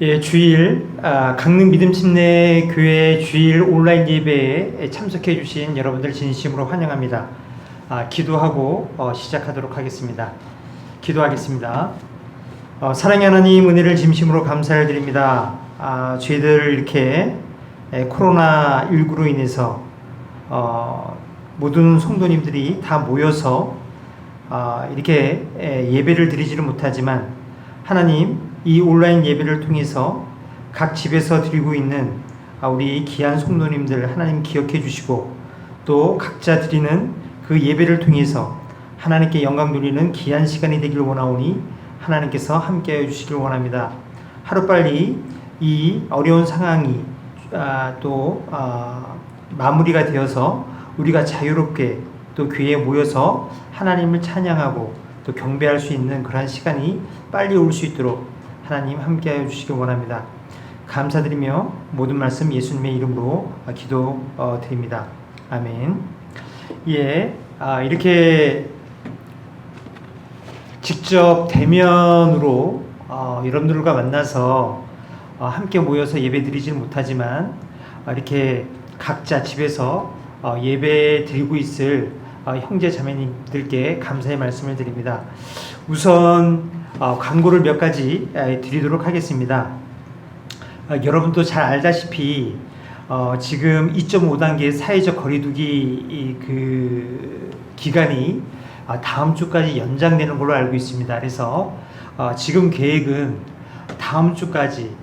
예, 주일 강릉 믿음침례교회 주일 온라인 예배에 참석해 주신 여러분들 진심으로 환영합니다. 기도하고 시작하도록 하겠습니다. 기도하겠습니다. 사랑의 하나님, 은혜를 진심으로 감사를 드립니다. 저희들 이렇게 코로나19로 인해서 모든 성도님들이 다 모여서 이렇게 예배를 드리지를 못하지만, 하나님, 이 온라인 예배를 통해서 각 집에서 드리고 있는 우리 귀한 성도님들 하나님 기억해 주시고, 또 각자 드리는 그 예배를 통해서 하나님께 영광 돌리는 귀한 시간이 되길 원하오니 하나님께서 함께해 주시길 원합니다. 하루빨리 이 어려운 상황이 마무리가 되어서 우리가 자유롭게 또 교회에 모여서 하나님을 찬양하고 또 경배할 수 있는 그러한 시간이 빨리 올 수 있도록 하나님 함께하여 주시길 원합니다. 감사드리며 모든 말씀 예수님의 이름으로 기도 드립니다. 아멘. 예, 이렇게 직접 대면으로 여러분들과 만나서 함께 모여서 예배 드리지는 못하지만, 이렇게 각자 집에서 예배 드리고 있을 형제 자매님들께 감사의 말씀을 드립니다. 우선 광고를 몇 가지 드리도록 하겠습니다. 여러분도 잘 알다시피 지금 2.5단계 사회적 거리두기 그 기간이 다음 주까지 연장되는 걸로 알고 있습니다. 그래서 지금 계획은 다음 주까지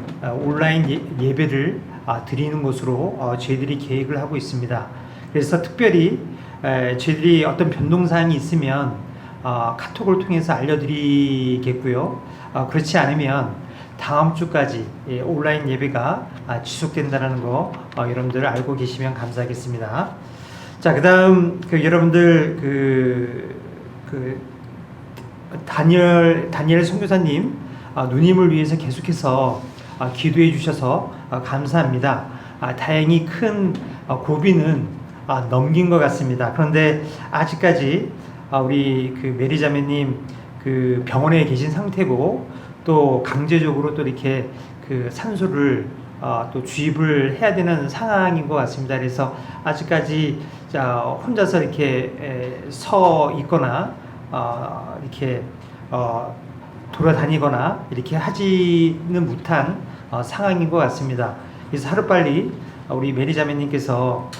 온라인 예배를 드리는 것으로 저희들이 계획을 하고 있습니다. 그래서 특별히 저희들이 어떤 변동사항이 있으면 카톡을 통해서 알려드리겠고요. 그렇지 않으면 다음 주까지 온라인 예배가 지속된다는 거 여러분들 알고 계시면 감사하겠습니다. 자, 그다음 여러분들 다니엘 선교사님 누님을 위해서 계속해서 기도해 주셔서 감사합니다. 다행히 큰 고비는 넘긴 것 같습니다. 그런데 아직까지 우리 메리 자매님 병원에 계신 상태고, 또 강제적으로 또 이렇게 산소를 또 주입을 해야 되는 상황인 것 같습니다. 그래서 아직까지 혼자서 이렇게 서 있거나 이렇게 돌아다니거나 이렇게 하지는 못한 상황인 것 같습니다. 그래서 하루빨리 우리 메리 자매님께서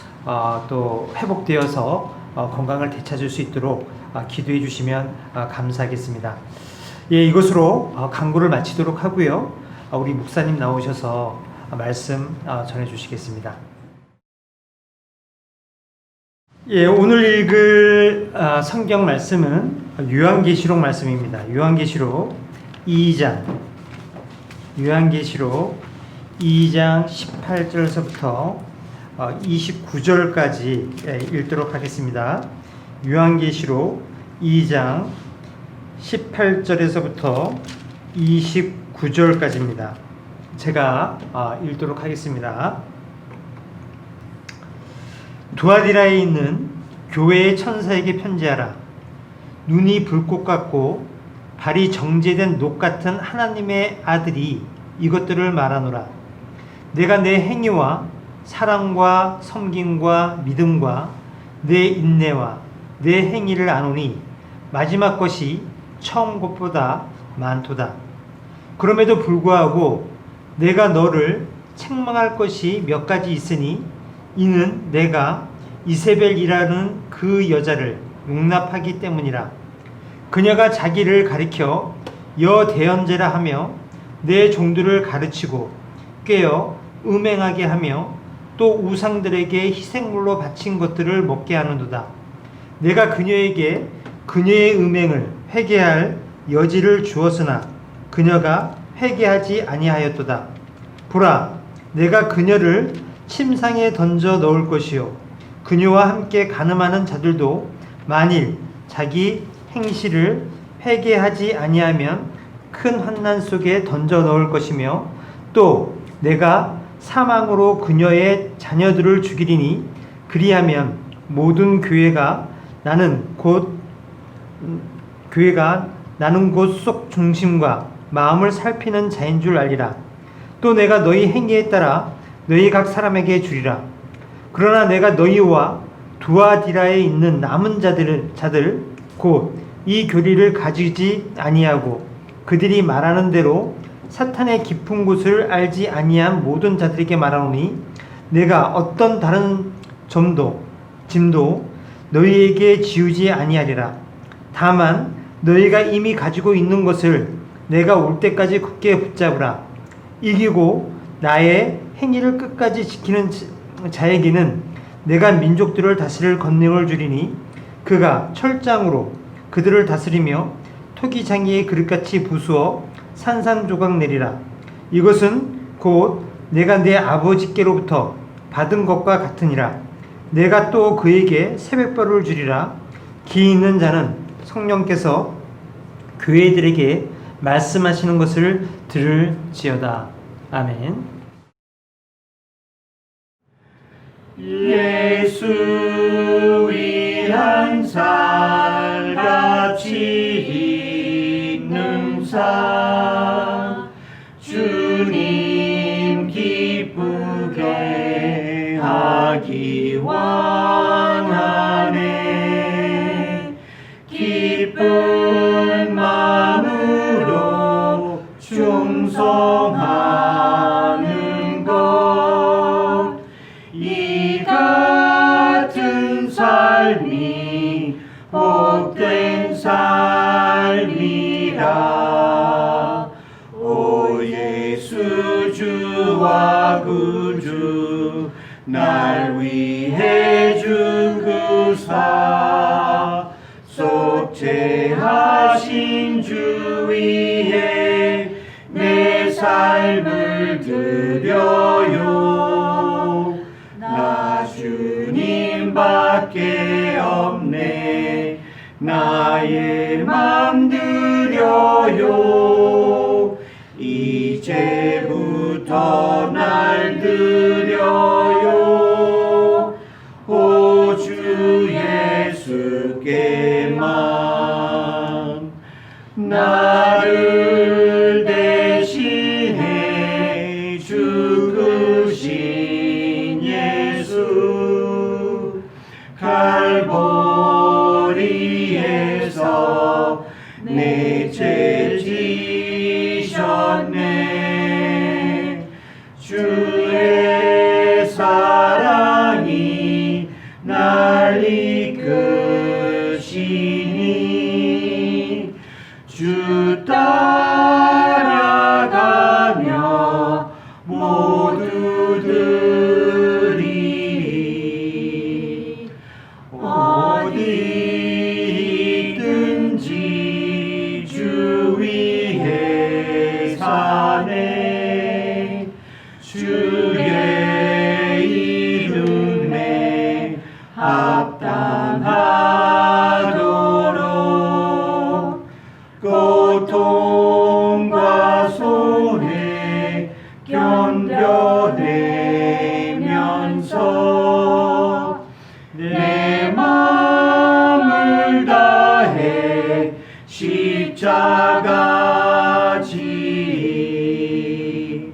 또 회복되어서 건강을 되찾을 수 있도록 기도해 주시면 감사하겠습니다. 예, 이것으로 강구를 마치도록 하고요. 우리 목사님 나오셔서 말씀 전해 주시겠습니다. 예, 오늘 읽을 성경 말씀은 요한계시록 말씀입니다. 요한계시록 2장 18절에서부터 29절까지 읽도록 하겠습니다. 요한계시록 2장 18절에서부터 29절까지입니다. 제가 읽도록 하겠습니다. 두아디라에 있는 교회의 천사에게 편지하라. 눈이 불꽃 같고 발이 정제된 녹 같은 하나님의 아들이 이것들을 말하노라. 내가 내 행위와 사랑과 섬김과 믿음과 내 인내와 내 행위를 아노니 마지막 것이 처음 것보다 많도다. 그럼에도 불구하고 내가 너를 책망할 것이 몇 가지 있으니, 이는 내가 이세벨이라는 그 여자를 용납하기 때문이라. 그녀가 자기를 가리켜 여대언제라 하며 내 종들을 가르치고 꾀어 음행하게 하며 또 우상들에게 희생물로 바친 것들을 먹게 하는도다. 내가 그녀에게 그녀의 음행을 회개할 여지를 주었으나 그녀가 회개하지 아니하였도다. 보라, 내가 그녀를 침상에 던져 넣을 것이요, 그녀와 함께 간음하는 자들도 만일 자기 행실을 회개하지 아니하면 큰 환난 속에 던져 넣을 것이며, 또 내가 사망으로 그녀의 자녀들을 죽이리니, 그리하면 모든 교회가 나는 곧 속 중심과 마음을 살피는 자인 줄 알리라. 또 내가 너희 행위에 따라 너희 각 사람에게 주리라. 그러나 내가 너희와 두아디라에 있는 남은 자들 곧 이 교리를 가지지 아니하고 그들이 말하는 대로 사탄의 깊은 곳을 알지 아니한 모든 자들에게 말하노니 내가 어떤 다른 짐도 너희에게 지우지 아니하리라. 다만 너희가 이미 가지고 있는 것을 내가 올 때까지 굳게 붙잡으라. 이기고 나의 행위를 끝까지 지키는 자에게는 내가 민족들을 다스릴 권능을 주리니 그가 철장으로 그들을 다스리며 토기장이의 그릇같이 부수어 산산조각 내리라. 이것은 곧 내가 내 아버지께로부터 받은 것과 같으니라. 내가 또 그에게 새벽벌을 주리라. 기 있는 자는 성령께서 교회들에게 말씀하시는 것을 들을지어다. 아멘. 예수 위한 살같이 있는 삶 주님 기쁘게 하기 원하네. 기쁜 마음으로 충성하는 것 이 같은 삶이 복된 삶이라. 오 예수 주와 구주 날 위해 준 그 사 속죄하신 주 위에 내 삶을 드려요. 나 주님밖에 없네. 나의 맘 드려요. 이제부터 날 드려요. 오 주 예수께만 나를 대신해 죽으신 예수 갈보리에서 내 죄 지셨네. 주의 사랑이 날 이끄시니 주 따라가며 모두 들이 어디 있든지 주 위에 사네. 주의 이름에 합당하도록 고통과 손해 견뎌내면서 내 마음을 다해 십자가 지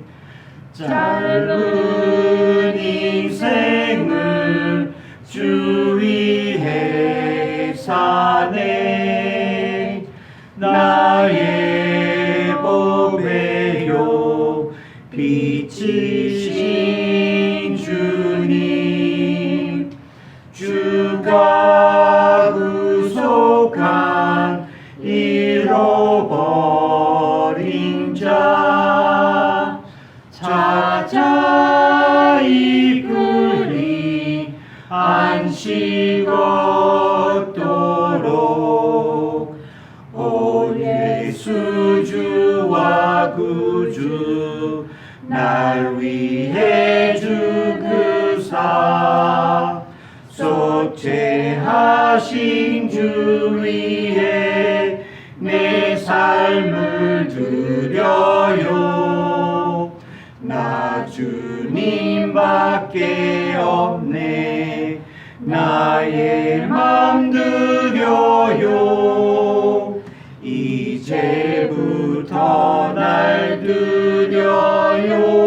짧은 인생을 주 위해 사네. 나의 보배요 빛이신 주님 주가 구속한 잃어버린 자 찾아 이끌리 안식 얻도록 오 예수 주와 구주 날 위해 주 그 사 속죄하신 주 위에 내 삶을 드려요. 나 주님밖에 없네. 나의 맘 드려요. 이제부터 날 드려요.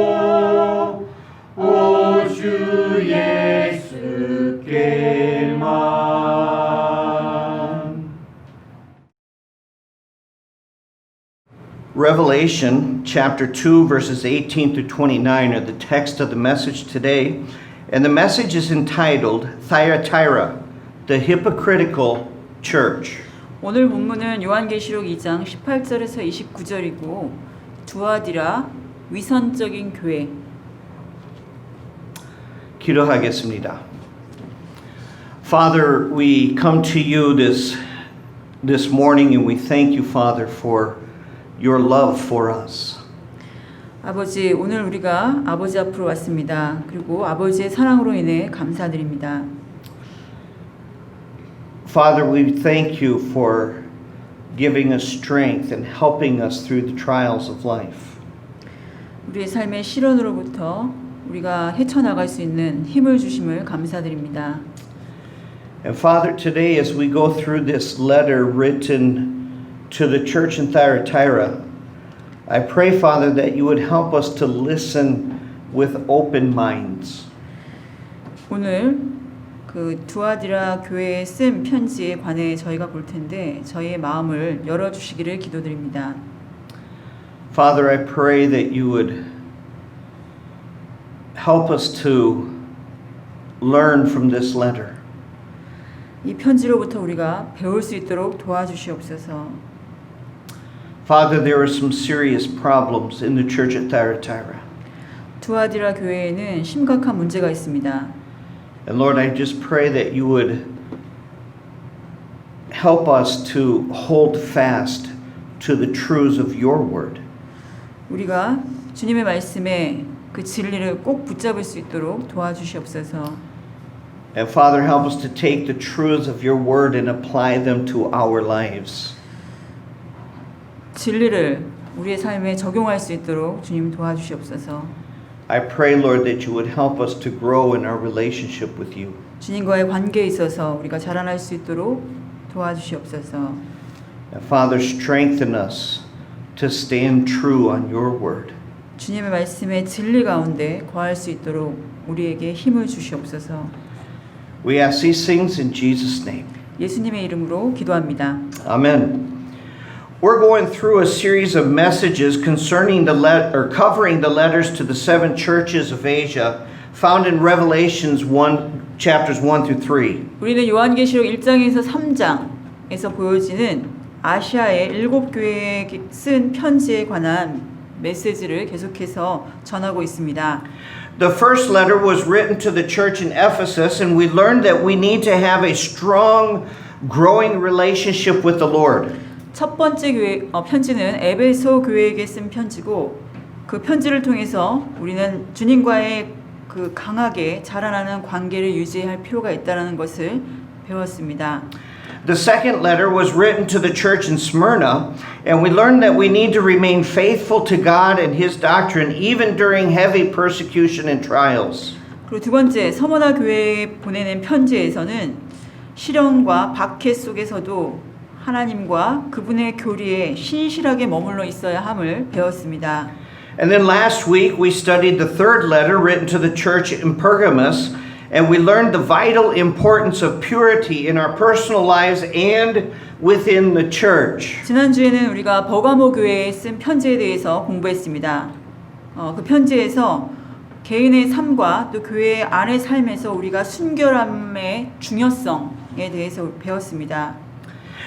Revelation chapter 2 verses 18 through 29 are the text of the message today, and the message is entitled Thyatira, the hypocritical church. 오늘 본문은 요한계시록 2장 18절에서 29절이고 두아디라 위선적인 교회. 기도하겠습니다. Father, we come to you this morning and we thank you, Father, for your love for us. 아버지, 오늘 우리가 아버지 앞으로 왔습니다. 그리고 아버지의 사랑으로 인해 감사드립니다. Father, we thank you for giving us strength and helping us through the trials of life. 우리의 삶의 시련으로부터 우리가 헤쳐나갈 수 있는 힘을 주심을 감사드립니다. And Father, today as we go through this letter written to the church in Thyatira, I pray, Father, that you would help us to listen with open minds. 오늘 그 두아디라 교회에 쓴 편지에 관해 저희가 볼 텐데 저희의 마음을 열어주시기를 기도드립니다. Father, I pray that you would help us to learn from this letter. 이 편지로부터 우리가 배울 수 있도록 도와주시옵소서. Father, there are some serious problems in the church at Thyatira. 두아디라 교회에는 심각한 문제가 있습니다. And Lord, I just pray that you would help us to hold fast to the truths of your word. 우리가 주님의 말씀에 그 진리를 꼭 붙잡을 수 있도록 도와주시옵소서. And Father, help us to take the truths of your word and apply them to our lives. 진리를 우리의 삶에 적용할 수 있도록 주님 도와주시옵소서. I pray, Lord, that you would help us to grow in our relationship with you. 주님과의 관계에 있어서 우리가 자라날 수 있도록 도와주시옵소서. And Father, strengthen us to stand true on your word. 주님의 말씀의 진리 가운데 거할 수 있도록 우리에게 힘을 주시옵소서. We ask these things in Jesus' name. 예수님의 이름으로 기도합니다. Amen. We're going through a series of messages concerning covering the letters to the seven churches of Asia, found in Revelations 1, chapters 1 through 3. 우리는 요한계시록 1장에서 3장에서 보여지는 아시아의 7교회에 쓴 편지에 관한 메시지를 계속해서 전하고 있습니다. The first letter was written to the church in Ephesus, and we learned that we need to have a strong, growing relationship with the Lord. 첫 번째 편지는 에베소 교회에게 쓴 편지고 그 편지를 통해서 우리는 주님과의 그 강하게 자라나는 관계를 유지할 필요가 있다는 것을 배웠습니다. The second letter was written to the church in Smyrna, and we learned that we need to remain faithful to God and His doctrine even during heavy persecution and trials. 그리고 두 번째 서머나 교회에 보내는 편지에서는 시련과 박해 속에서도 하나님과 그분의 교리에 신실하게 머물러 있어야 함을 배웠습니다. And then last week we studied the third letter written to the church in Pergamos, and we learned the vital importance of purity in our personal lives and within the church. 지난주에는 우리가 버가모 교회에 쓴 편지에 대해서 공부했습니다. 그 편지에서 개인의 삶과 또 교회 안의 삶에서 우리가 순결함의 중요성에 대해서 배웠습니다.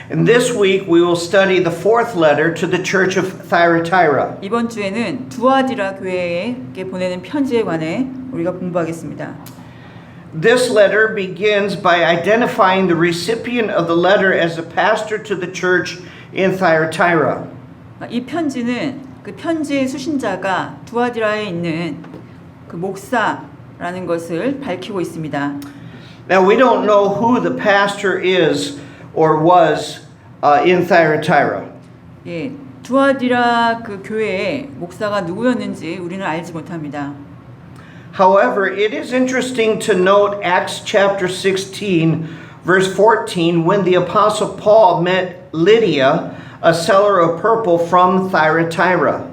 And this week we will study the fourth letter to the church of Thyatira. 이번 주에는 두아디라 교회에게 보내는 편지에 관해 우리가 공부하겠습니다. This letter begins by identifying the recipient of the letter as a pastor to the church in Thyatira. 이 편지는 그 편지의 수신자가 두아디라에 있는 그 목사라는 것을 밝히고 있습니다. Now we don't know who the pastor is or was in Thyatira. 예, 두아디라 그 교회의 목사가 누구였는지 우리는 알지 못합니다. However, it is interesting to note Acts chapter 16, verse 14, when the apostle Paul met Lydia, a seller of purple from Thyatira.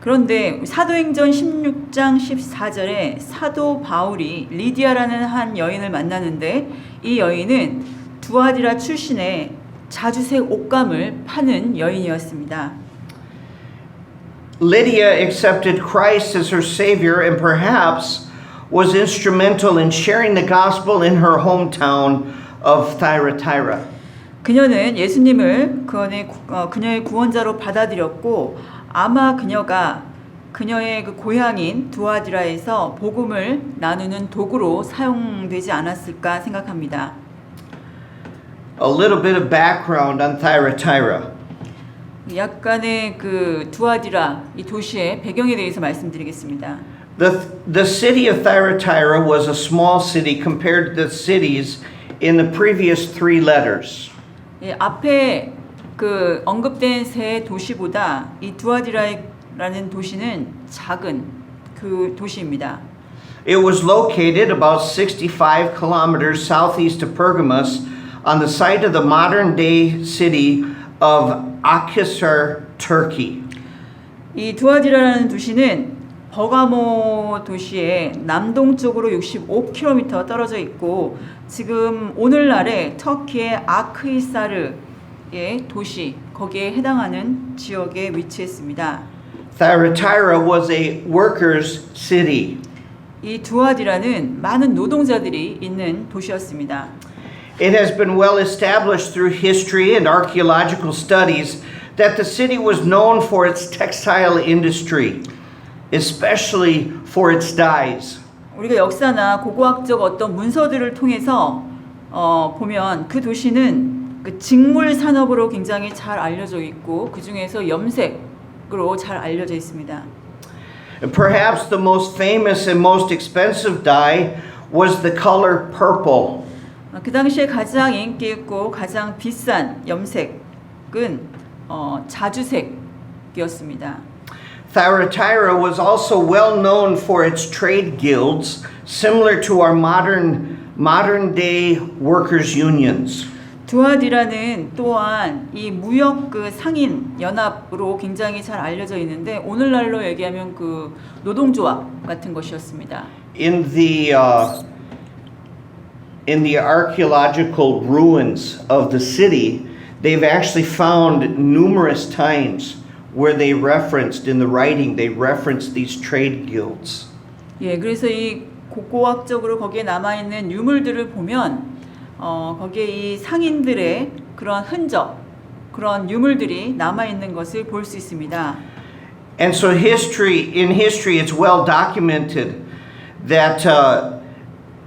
그런데 사도행전 16장 14절에 사도 바울이 리디아라는 한 여인을 만나는데 이 여인은 두아디라 출신의 자주색 옷감을 파는 여인이었습니다. Lydia accepted Christ as her Savior and perhaps was instrumental in sharing the gospel in her hometown of Thyatira. 그녀는 예수님을 그녀의 구원자로 받아들였고 아마 그녀가 그녀의 그 고향인 두아디라에서 복음을 나누는 도구로 사용되지 않았을까 생각합니다. A little bit of background on Thyatira. 약간의 그 두아디라 이 도시의 배경에 대해서 말씀드리겠습니다. The city of Thyatira was a small city compared to the cities in the previous three letters. 예, 앞에 그 언급된 세 도시보다 이 두아디라라는 도시는 작은 그 도시입니다. It was located about 65 kilometers southeast of Pergamos on the site of the modern-day city of Akhisar, Turkey. 이 두아디라라는 도시는 버가모 도시의 남동쪽으로 65km 떨어져 있고 지금 오늘날의 터키의 아크히사르의 도시 거기에 해당하는 지역에 위치했습니다. Thyatira was a workers' city. 이 두아디라는 많은 노동자들이 있는 도시였습니다. It has been well established through history and archaeological studies that the city was known for its textile industry, especially for its dyes. 우리가 역사나 고고학적 어떤 문서들을 통해서 보면 그 도시는 그 직물 산업으로 굉장히 잘 알려져 있고 그 중에서 염색으로 잘 알려져 있습니다. And perhaps the most famous and most expensive dye was the color purple. 그 당시에 가장 인기 있고 가장 비싼 염색은 자주색이었습니다. Thyatira was also well known for its trade guilds, similar to our modern day workers' unions. 두아디라는 또한 이 무역 그 상인 연합으로 굉장히 잘 알려져 있는데 오늘날로 얘기하면 그 노동조합 같은 것이었습니다. In the archaeological ruins of the city, they've actually found numerous times where they referenced in the writing, they referenced these trade guilds. 예, 그래서 이 고고학적으로 거기에 남아 있는 유물들을 보면 거기에 이 상인들의 그런 흔적, 그런 유물들이 남아 있는 것을 볼 수 있습니다. And so in history, it's well documented that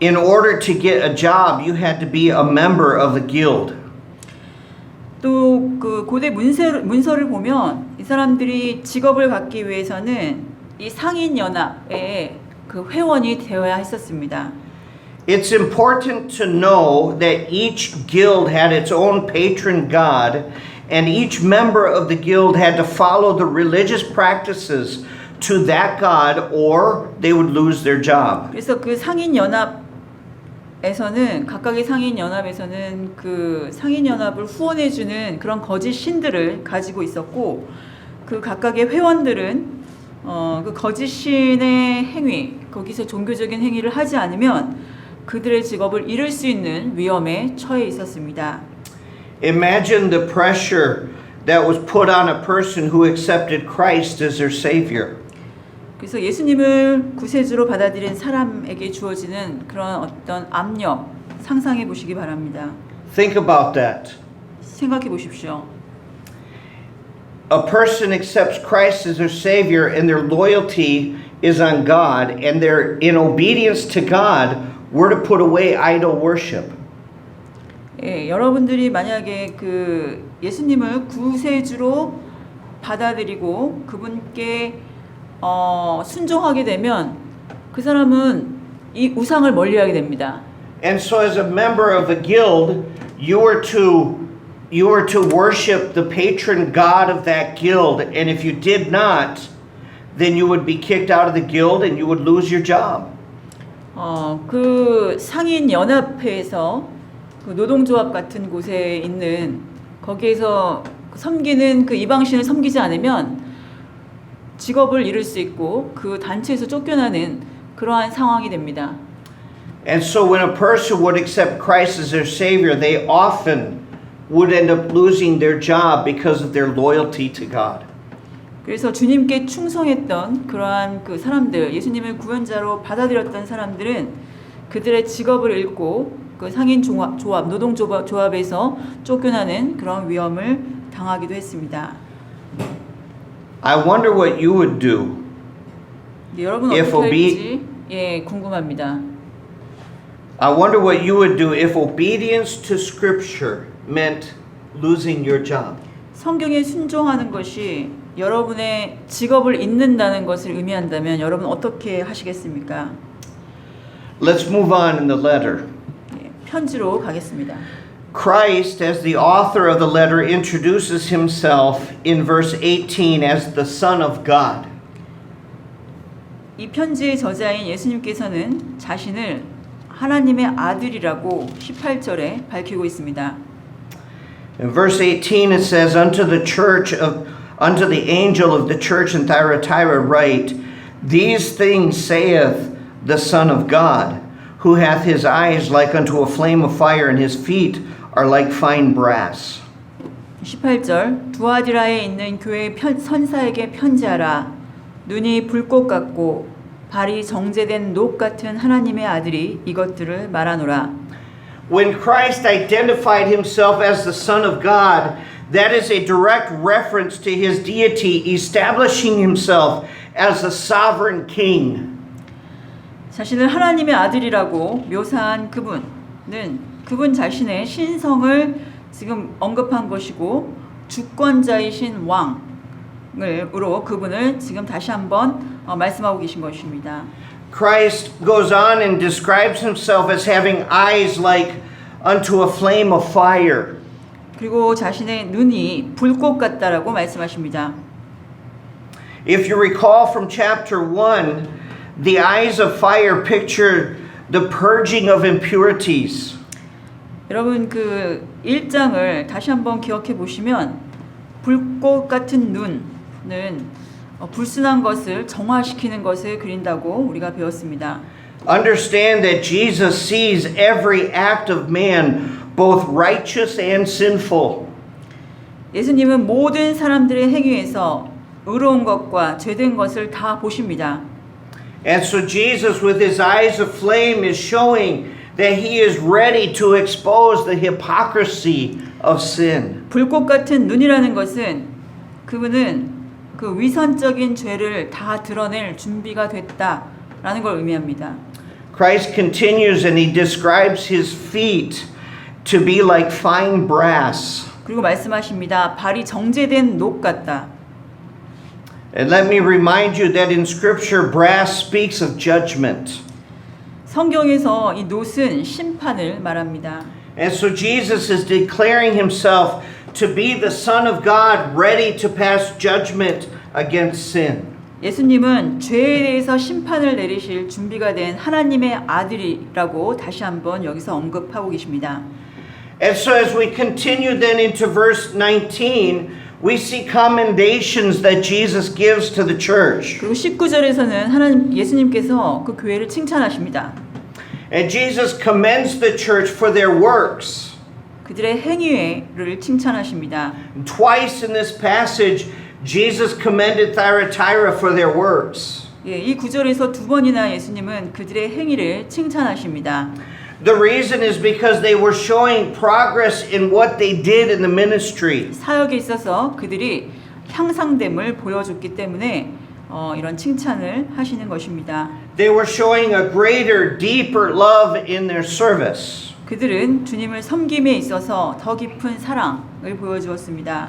in order to get a job, you had to be a member of the guild. 또 그 고대 문서를 보면 이 사람들이 직업을 갖기 위해서는 이 상인 연합의 그 회원이 되어야 했었습니다. It's important to know that each guild had its own patron god, and each member of the guild had to follow the religious practices to that god, or they would lose their job. 그래서 그 상인 연합에서는 각각의 상인 연합에서는 그 상인 연합을 후원해주는 그런 거짓 신들을 가지고 있었고 그 각각의 회원들은 그 거짓 신의 행위 거기서 종교적인 행위를 하지 않으면 그들의 직업을 잃을 수 있는 위험에 처해 있었습니다. Imagine the pressure that was put on a person who accepted Christ as their Savior. 그래서 예수님을 구세주로 받아들인 사람에게 주어지는 그런 어떤 압력 상상해 보시기 바랍니다. Think about that. 생각해 보십시오. A person accepts Christ as their Savior and their loyalty is on God, and they're in obedience to God, we're to put away idol worship. 예, 여러분들이 만약에 그 예수님을 구세주로 받아들이고 그분께 순종하게 되면 그 사람은 이 우상을 멀리하게 됩니다. And so as a member of a guild, you were to worship the patron god of that guild, and if you did not, then you would be kicked out of the guild and you would lose your job. 그 상인 연합회에서 그 노동조합 같은 곳에 있는 거기에서 섬기는 그 이방신을 섬기지 않으면 직업을 잃을 수 있고 그 단체에서 쫓겨나는 그러한 상황이 됩니다. And so when a person would accept Christ as their Savior, they often would end up losing their job because of their loyalty to God. 그래서 주님께 충성했던 그러한 그 사람들, 예수님을 구원자로 받아들였던 사람들은 그들의 직업을 잃고 그 상인 조합, 노동조합에서 쫓겨나는 그런 위험을 당하기도 했습니다. I wonder what you would do. 네, 여러분 If 어떻게 할지 궁금합니다. I wonder what you would do if obedience to Scripture meant losing your job. 성경에 순종하는 것이 여러분의 직업을 잃는다는 것을 의미한다면 여러분 어떻게 하시겠습니까? Let's move on in the letter. 편지로 가겠습니다. Christ, as the author of the letter, introduces himself in verse 18 as the Son of God. 이 편지의 저자인 예수님께서는 자신을 하나님의 아들이라고 18절에 밝히고 있습니다. In verse 18 it says, unto the angel of the church in Thyatira write, these things saith the Son of God, who hath his eyes like unto a flame of fire, and his feet are like fine brass. 18절 두아디라에 있는 교회 선사에게 편지하라. 눈이 불꽃 같고 발이 정제된 녹 같은 하나님의 아들이 이것들을 말하노라. When Christ identified himself as the Son of God, that is a direct reference to his deity, establishing himself as a sovereign king. 자신을 하나님의 아들이라고 묘사한 그분은 그분 자신의 신성을 지금 언급한 것이고 주권자이신 왕으로 그분을 지금 다시 한번 말씀하고 계신 것입니다. Christ goes on and describes himself as having eyes like unto a flame of fire. 그리고 자신의 눈이 불꽃 같다라고 말씀하십니다. If you recall from chapter 1, the eyes of fire picture the purging of impurities. 여러분 그 1장을 다시 한번 기억해 보시면 불꽃 같은 눈은 불순한 것을 정화시키는 것을 그린다고 우리가 배웠습니다. Understand that Jesus sees every act of man, both righteous and sinful. 예수님은 모든 사람들의 행위에서 의로운 것과 죄된 것을 다 보십니다. And so Jesus, with his eyes of flame, is showing that he is ready to expose the hypocrisy of sin. 불꽃 같은 눈이라는 것은 그분은 그 위선적인 죄를 다 드러낼 준비가 됐다라는 걸 의미합니다. Christ continues and he describes his feet to be like fine brass. 그리고 말씀하십니다. 발이 정제된 녹 같다. And let me remind you that in Scripture, brass speaks of judgment. 성경에서 이 놋은 심판을 말합니다. And so Jesus is declaring himself to be the Son of God, ready to pass judgment against sin. 예수님은 죄에 대해서 심판을 내리실 준비가 된 하나님의 아들이라고 다시 한번 여기서 언급하고 계십니다. And so as we continue then into verse 19, we see commendations that Jesus gives to the church. 그리고 19절에서는 예수님께서 그 교회를 칭찬하십니다. And Jesus commends the church for their works. 그들의 행위를 칭찬하십니다. Twice in this passage, Jesus commended Thyatira for their works. 예, 이 구절에서 두 번이나 예수님은 그들의 행위를 칭찬하십니다. The reason is because they were showing progress in what they did in the ministry. 사역에 있어서 그들이 향상됨을 보여줬기 때문에 이런 칭찬을 하시는 것입니다. They were showing a greater, deeper love in their service. 그들은 주님을 섬김에 있어서 더 깊은 사랑을 보여주었습니다.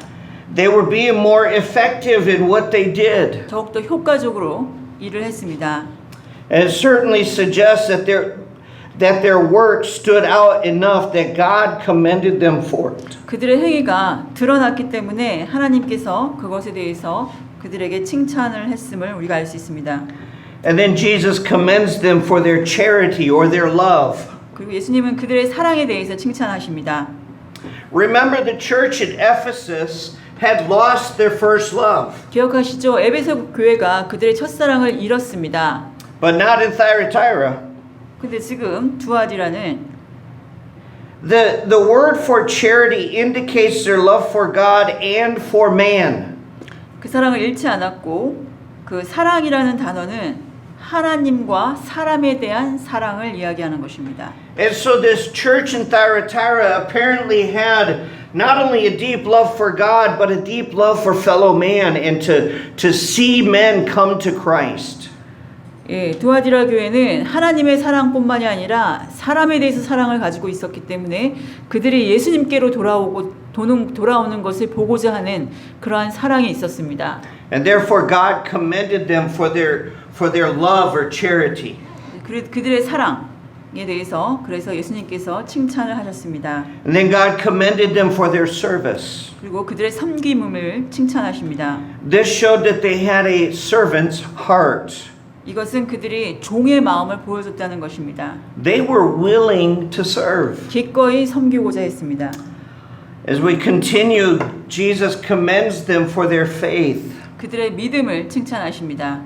They were being more effective in what they did. 더욱더 효과적으로 일을 했습니다. And it certainly suggests that their work stood out enough that God commended them for it. 그들의 행위가 드러났기 때문에 하나님께서 그것에 대해서 그들에게 칭찬을 했음을 우리가 알 수 있습니다. And then Jesus commends them for their charity or their love. 그리고 예수님은 그들의 사랑에 대해서 칭찬하십니다. Remember the church at Ephesus had lost their first love. 기억하시죠? 에베소 교회가 그들의 첫사랑을 잃었습니다. But not in Thyatira. 근데 지금 두아디라는 The word for charity indicates their love for God and for man. 그 사랑을 잃지 않았고 그 사랑이라는 단어는 하나님과 사람에 대한 사랑을 이야기하는 것입니다. And so this church in Thyatira apparently had not only a deep love for God, but a deep love for fellow man and to see men come to Christ. 예, 두아디라 교회는 하나님의 사랑뿐만이 아니라 사람에 대해서 사랑을 가지고 있었기 때문에 그들이 예수님께로 돌아오는 것을 보고자 하는 그러한 사랑이 있었습니다. And therefore God commended them for their love or charity. 그들의 사랑에 대해서 그래서 예수님께서 칭찬을 하셨습니다. And then God commended them for their service. 그리고 그들의 섬김을 칭찬하십니다. This showed that they had a servant's heart. 이것은 그들이 종의 마음을 보여줬다는 것입니다. They were willing to serve. 기꺼이 섬기고자 했습니다. As we continue, Jesus commends them for their faith. 그들의 믿음을 칭찬하십니다.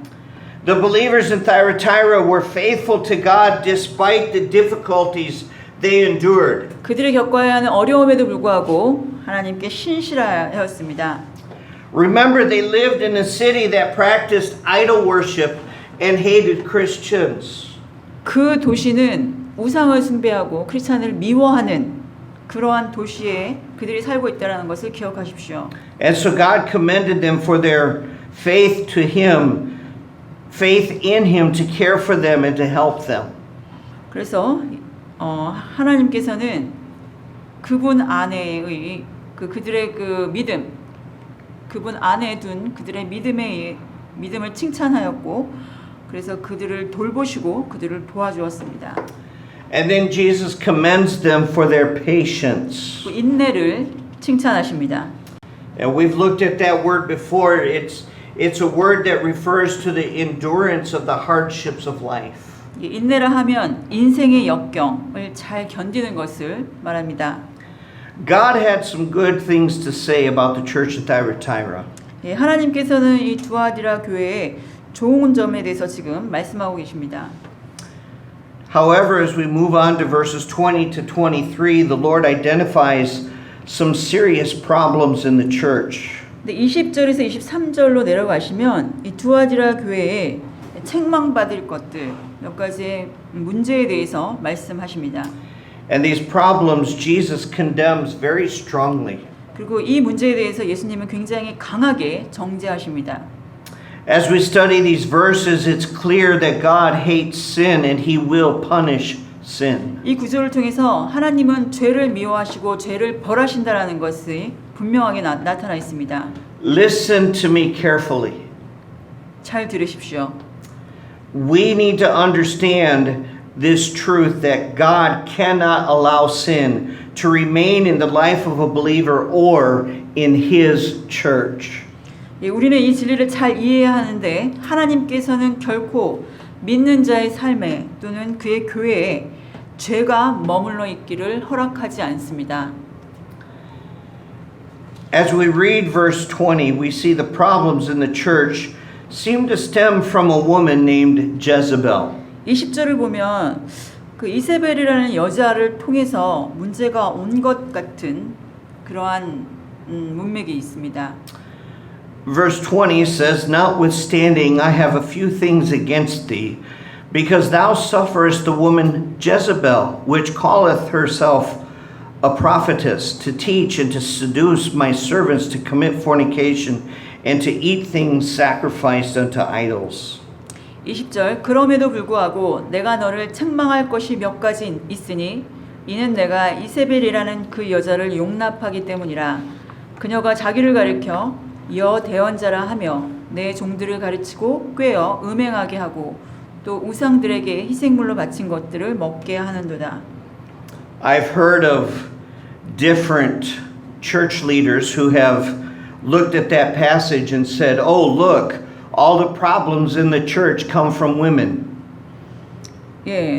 The believers in Thyatira were faithful to God despite the difficulties they endured. 그들이 겪어야 하는 어려움에도 불구하고 하나님께 신실하였습니다. Remember, they lived in a city that practiced idol worship and hated Christians. 그 도시는 우상을 숭배하고 크리스찬을 미워하는 그러한 도시에 그들이 살고 있다는 것을 기억하십시오. And so God commended them for their faith to Him, faith in Him to care for them and to help them. 그래서 하나님께서는 그분 안에의 그들의 그 믿음, 그분 안에 둔 그들의 믿음을 칭찬하였고, 그래서 그들을 돌보시고 그들을 도와주었습니다. And then Jesus commends them for their patience. 그 인내를 칭찬하십니다. And we've looked at that word before. It's a word that refers to the endurance of the hardships of life. 인내라 하면 인생의 역경을 잘 견디는 것을 말합니다. God had some good things to say about the church in Thyatira. 하나님께서는 이 두아디라 교회의 좋은 점에 대해서 지금 말씀하고 계십니다. However, as we move on to verses 20 to 23, the Lord identifies some serious problems in the church. 20절에서 23절로 내려가시면 이 두아디라 교회에 책망받을 것들 몇 가지의 문제에 대해서 말씀하십니다. And these problems Jesus condemns very strongly. 그리고 이 문제에 대해서 예수님은 굉장히 강하게 정죄하십니다. As we study these verses, it's clear that God hates sin and He will punish sin. 이 구절을 통해서 하나님은 죄를 미워하시고 죄를 벌하신다라는 것이 분명하게 나타나 있습니다. Listen to me carefully. 잘 들으십시오. We need to understand this truth that God cannot allow sin to remain in the life of a believer or in His church. 우리는 이 진리를 잘 이해해야 하는데 하나님께서는 결코 믿는 자의 삶에 또는 그의 교회에 죄가 머물러 있기를 허락하지 않습니다. As we read verse 20, we see the problems in the church seem to stem from a woman named Jezebel. 20절을 보면 그 이세벨이라는 여자를 통해서 문제가 온 것 같은 그러한 문맥이 있습니다. Verse 20 says, Notwithstanding, I have a few things against thee, because thou sufferest the woman Jezebel, which calleth herself a prophetess, to teach and to seduce my servants to commit fornication and to eat things sacrificed unto idols. 20절 그럼에도 불구하고 내가 너를 책망할 것이 몇 가지 있으니 이는 내가 이세벨이라는 그 여자를 용납하기 때문이라. 그녀가 자기를 가리켜 여대언자라 하며 내 종들을 가르치고 꾀어 음행하게 하고 또 우상들에게 희생물로 바친 것들을 먹게 하는도다. I've heard of different church leaders who have looked at that passage and said, "Oh, look, all the problems in the church come from women."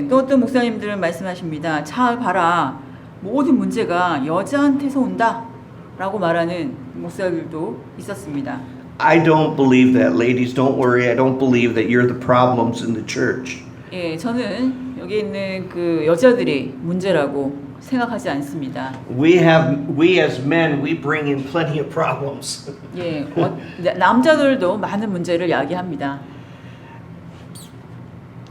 또 어떤 목사님들은 말씀하십니다. 자 봐라, 모든 문제가 여자한테서 온다라고 말하는 목사들도 있었습니다. I don't believe that, ladies. Don't worry. I don't believe that you're the problems in the church. 예, 저는 여기 있는 그 여자들이 문제라고 생각하지 않습니다. We as men, we bring in plenty of problems. 예, 남자들도 많은 문제를 야기합니다.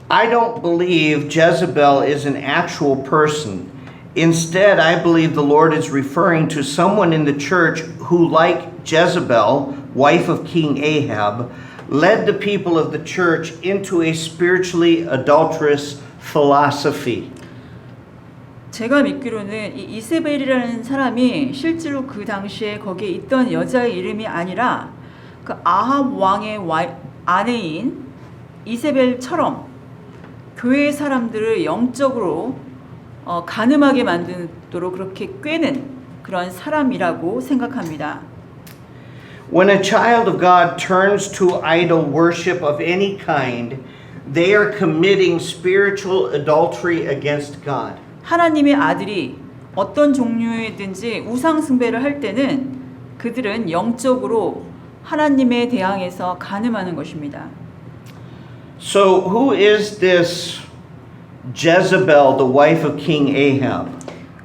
I don't believe Jezebel is an actual person. Instead, I believe the Lord is referring to someone in the church who, like Jezebel, wife of King Ahab, led the people of the church into a spiritually adulterous philosophy. 제가 믿기로는 이 이세벨이라는 사람이 실제로 그 당시에 거기에 있던 여자의 이름이 아니라 그 아합 왕의 아내인 이세벨처럼 교회 사람들을 영적으로 간음하게 만드도록 그렇게 꿰는 그런 사람이라고 생각합니다. When a child of God turns to idol worship of any kind, they are committing spiritual adultery against God. 하나님의 아들이 어떤 종류이든지 우상 숭배를 할 때는 그들은 영적으로 하나님에 대항해서 간음하는 것입니다. So who is this Jezebel, the wife of King Ahab?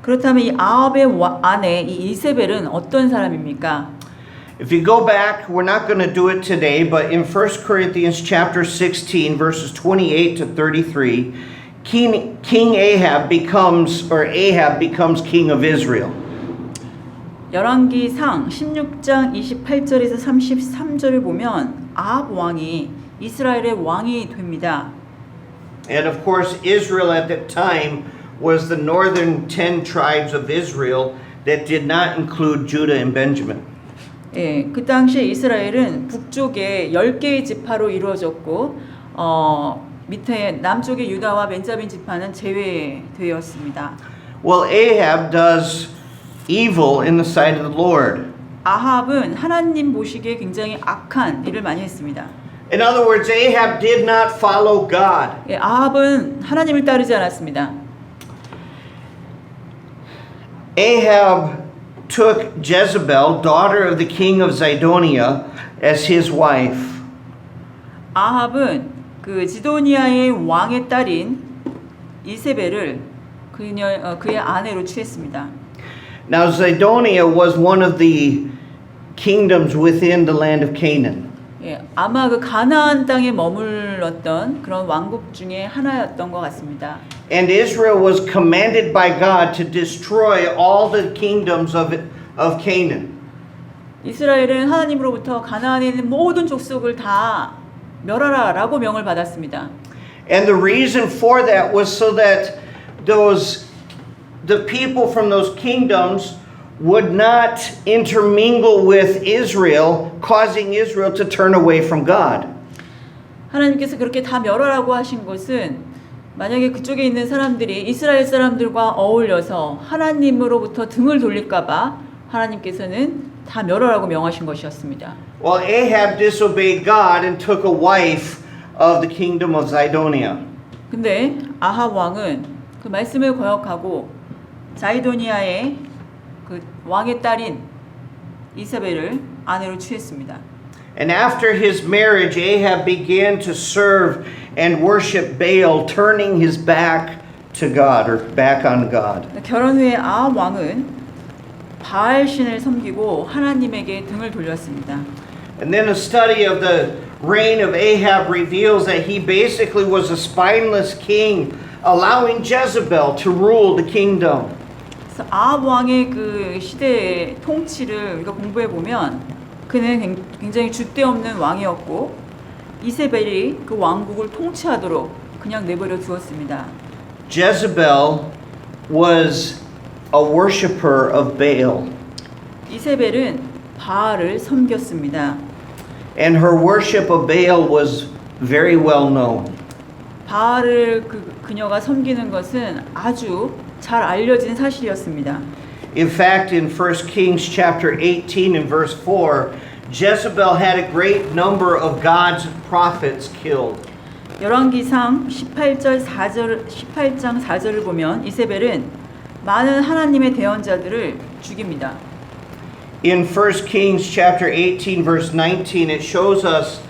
그렇다면 이 아합의 아내 이 이세벨은 어떤 사람입니까? If you go back, we're not going to do it today, but in 1 Corinthians chapter 16 verses 28 to 33, King Ahab becomes king of Israel. 열왕기상 16장 28절에서 33절을 보면 아합 왕이 이스라엘의 왕이 됩니다. And of course, Israel at that time was the northern 10 tribes of Israel that did not include Judah and Benjamin. 예, 그 당시에 이스라엘은 북쪽에 10개의 지파로 이루어졌고 밑에 남쪽의 유다와 벤자민 지파는 제외되었습니다. Well, Ahab does evil in the sight of the Lord. 아합은 하나님 보시기에 굉장히 악한 일을 많이 했습니다. In other words, Ahab did not follow God. 예, 아합은 하나님을 따르지 않았습니다. Ahab took Jezebel, daughter of the king of Zidonia, as his wife. 아합은 그 지도니아의 왕의 딸인 이세벨을 그의 아내로 취했습니다. Now, Zidonia was one of the kingdoms within the land of Canaan. 예, 아마 그 가나안 땅에 머물렀던 그런 왕국 중에 하나였던 것 같습니다. And Israel was commanded by God to destroy all the kingdoms of Canaan. 이스라엘은 하나님으로부터 가나안에 있는 모든 족속을 다 멸하라라고 명을 받았습니다. And the reason for that was so that the people from those kingdoms would not intermingle with Israel, causing Israel to turn away from God. 하나님께서 그렇게 다 멸하라고 하신 것은 만약에 그쪽에 있는 사람들이 이스라엘 사람들과 어울려서 하나님으로부터 등을 돌릴까 봐 하나님께서는 다 멸하라고 명하신 것이었습니다. Well, Ahab disobeyed God and took a wife of the kingdom of Zidonia. 근데 아합 왕은 그 말씀을 거역하고 자이도니아의 그 왕의 딸인 이세벨을 아내로 취했습니다. And after his marriage, Ahab began to serve and worship Baal, turning his back to God or back on God. 결혼 후에 아합 왕은 바알 신을 섬기고 하나님에게 등을 돌렸습니다. And then a study of the reign of Ahab reveals that he basically was a spineless king, allowing Jezebel to rule the kingdom. 그래서 아합 왕의 그 시대의 통치를 우리가 공부해 보면 그는 굉장히 줏대 없는 왕이었고 이세벨이 그 왕국을 통치하도록 그냥 내버려 두었습니다. Jezebel was a worshiper of Baal. 이세벨은 바알을 섬겼습니다. And her worship of Baal was very well known. 바알을 그녀가 섬기는 것은 아주 잘 알려진 사실이었습니다. In fact, in 1 Kings chapter 18 and verse 4, Jezebel had a great number of God's prophets killed. 열왕기상 18장 4절을 보면 이세벨은 많은 하나님의 대언자들을 죽입니다. In 1 Kings chapter 18 verse 19, it shows us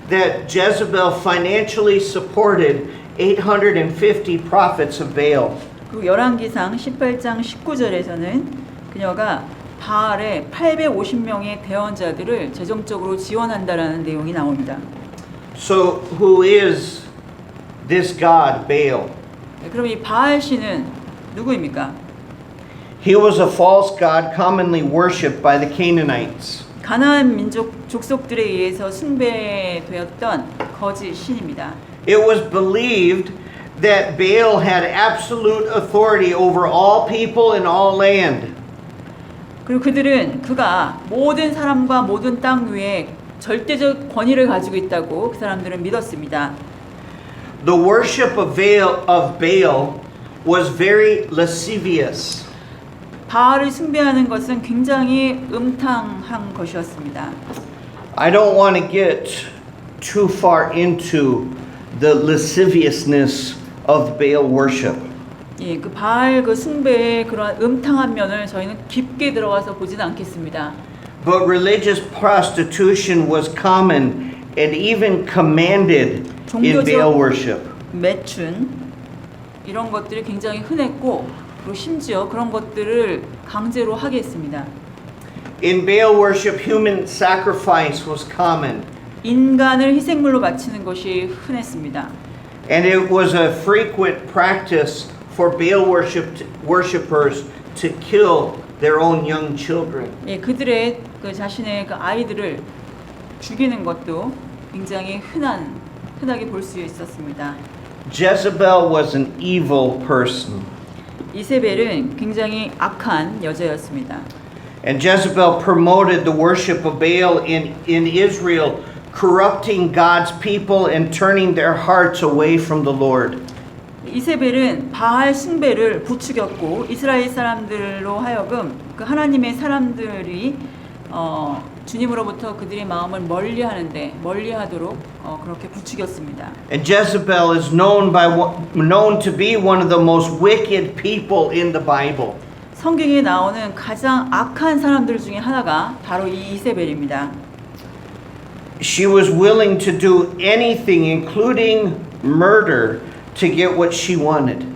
that Jezebel financially supported 850 prophets of Baal. 그리고 열왕기상 18장 19절에서는 그녀가 바알의 850명의 대언자들을 재정적으로 지원한다라는 내용이 나옵니다. So who is this god Baal? 네, 그럼 이 바알 신은 누구입니까? He was a false god commonly worshipped by the Canaanites. 가나안 민족 족속들에 의해서 숭배되었던 거짓 신입니다. It was believed that Baal had absolute authority over all people and all land. 그리고 그들은 그가 모든 사람과 모든 땅 위에 절대적 권위를 가지고 있다고 그 사람들은 믿었습니다. The worship of Baal was very lascivious. 바알을 숭배하는 것은 굉장히 음탕한 것이었습니다. I don't want to get too far into the lasciviousness of Baal worship. 예, 그 바알 그 숭배의 그런 음탕한 면을 저희는 깊게 들어가서 보지는 않겠습니다. But religious prostitution was common and even commanded in Baal worship. 매춘 이런 것들이 굉장히 흔했고 그리고 심지어 그런 것들을 강제로 하게 했습니다. In Baal worship, human sacrifice was common. 인간을 희생물로 바치는 것이 흔했습니다. And it was a frequent practice for Baal worshippers to kill their own young children. 예, 그들의 그 자신의 그 아이들을 죽이는 것도 굉장히 흔하게 볼 수 있었습니다. Jezebel was an evil person. 이세벨은 굉장히 악한 여자였습니다. And Jezebel promoted the worship of Baal in Israel, corrupting God's people and turning their hearts away from the Lord. 이세벨은 바알 숭배를 부추겼고 이스라엘 사람들로 하여금 그 하나님의 사람들이 주님으로부터 그들의 마음을 멀리하도록 그렇게 부추겼습니다. And Jezebel is known to be one of the most wicked people in the Bible. 성경에 나오는 가장 악한 사람들 중에 하나가 바로 이 이세벨입니다. She was willing to do anything, including murder, to get what she wanted.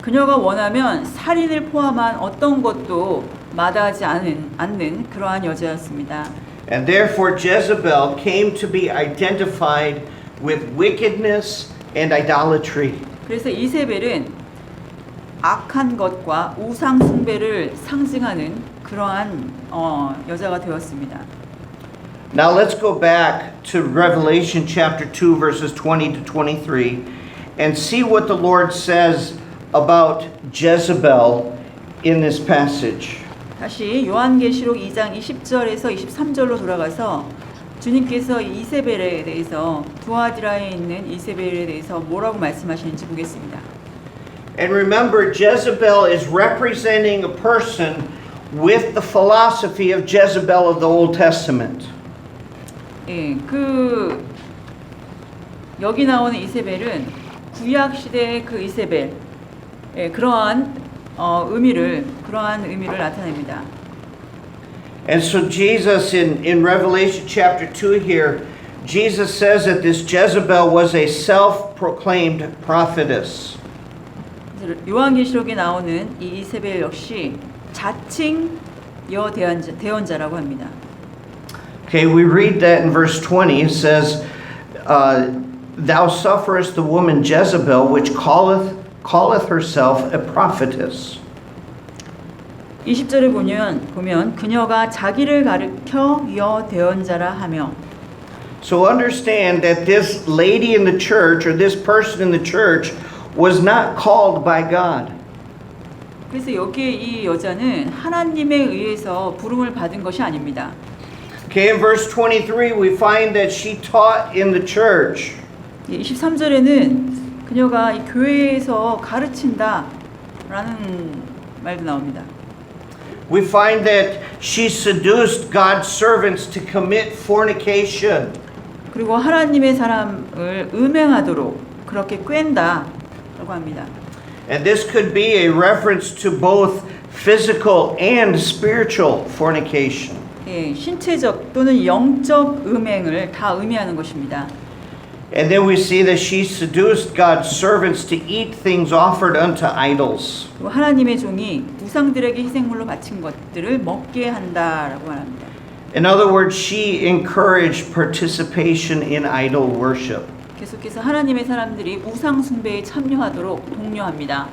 그녀가 원하면 살인을 포함한 어떤 것도 마다하지 않는 그러한 여자였습니다. And therefore Jezebel came to be identified with wickedness and idolatry. 그래서 이세벨은 악한 것과 우상 숭배를 상징하는 그러한 여자가 되었습니다. Now let's go back to Revelation chapter 2 verses 20 to 23 and see what the Lord says about Jezebel in this passage. 다시 요한계시록 2장 20절에서 23절로 돌아가서 주님께서 이세벨에 대해서 두아디라에 있는 이세벨에 대해서 뭐라고 말씀하시는지 보겠습니다. And remember, Jezebel is representing a person with the philosophy of Jezebel of the Old Testament. 예, 여기 나오는 이세벨은 구약 시대의 그 이세벨, 그러한 의미를 나타냅니다. And so Jesus in Revelation chapter 2 here, Jesus says that this Jezebel was a self-proclaimed prophetess. 요한계시록에 나오는 이 이세벨 역시 자칭 대언자라고 합니다. Okay, we read that in verse 20. It says, Thou sufferest the woman Jezebel, which calleth herself a prophetess. 20절에 보면 그녀가 자기를 가리켜 대언자라 하며. So understand that this lady in the church, or this person in the church, was not called by God. 그래서 여기에 이 여자는 하나님에 의해서 부름을 받은 것이 아닙니다. Okay, in verse 23 we find that she taught in the church. 23절에는 그녀가 이 교회에서 가르친다라는 말도 나옵니다. We find that she seduced God's servants to commit fornication. 그리고 하나님의 사람을 음행하도록 그렇게 꾀다라고 합니다. And this could be a reference to both physical and spiritual fornication. 예, 신체적 또는 영적 음행을 다 의미하는 것입니다. And then we see that she seduced God's servants to eat things offered unto idols. 또 하나님의 종이 우상들에게 희생물로 바친 것들을 먹게 한다라고 말합니다. In other words, she encouraged participation in idol worship. 계속해서 하나님의 사람들이 우상 숭배에 참여하도록 독려합니다.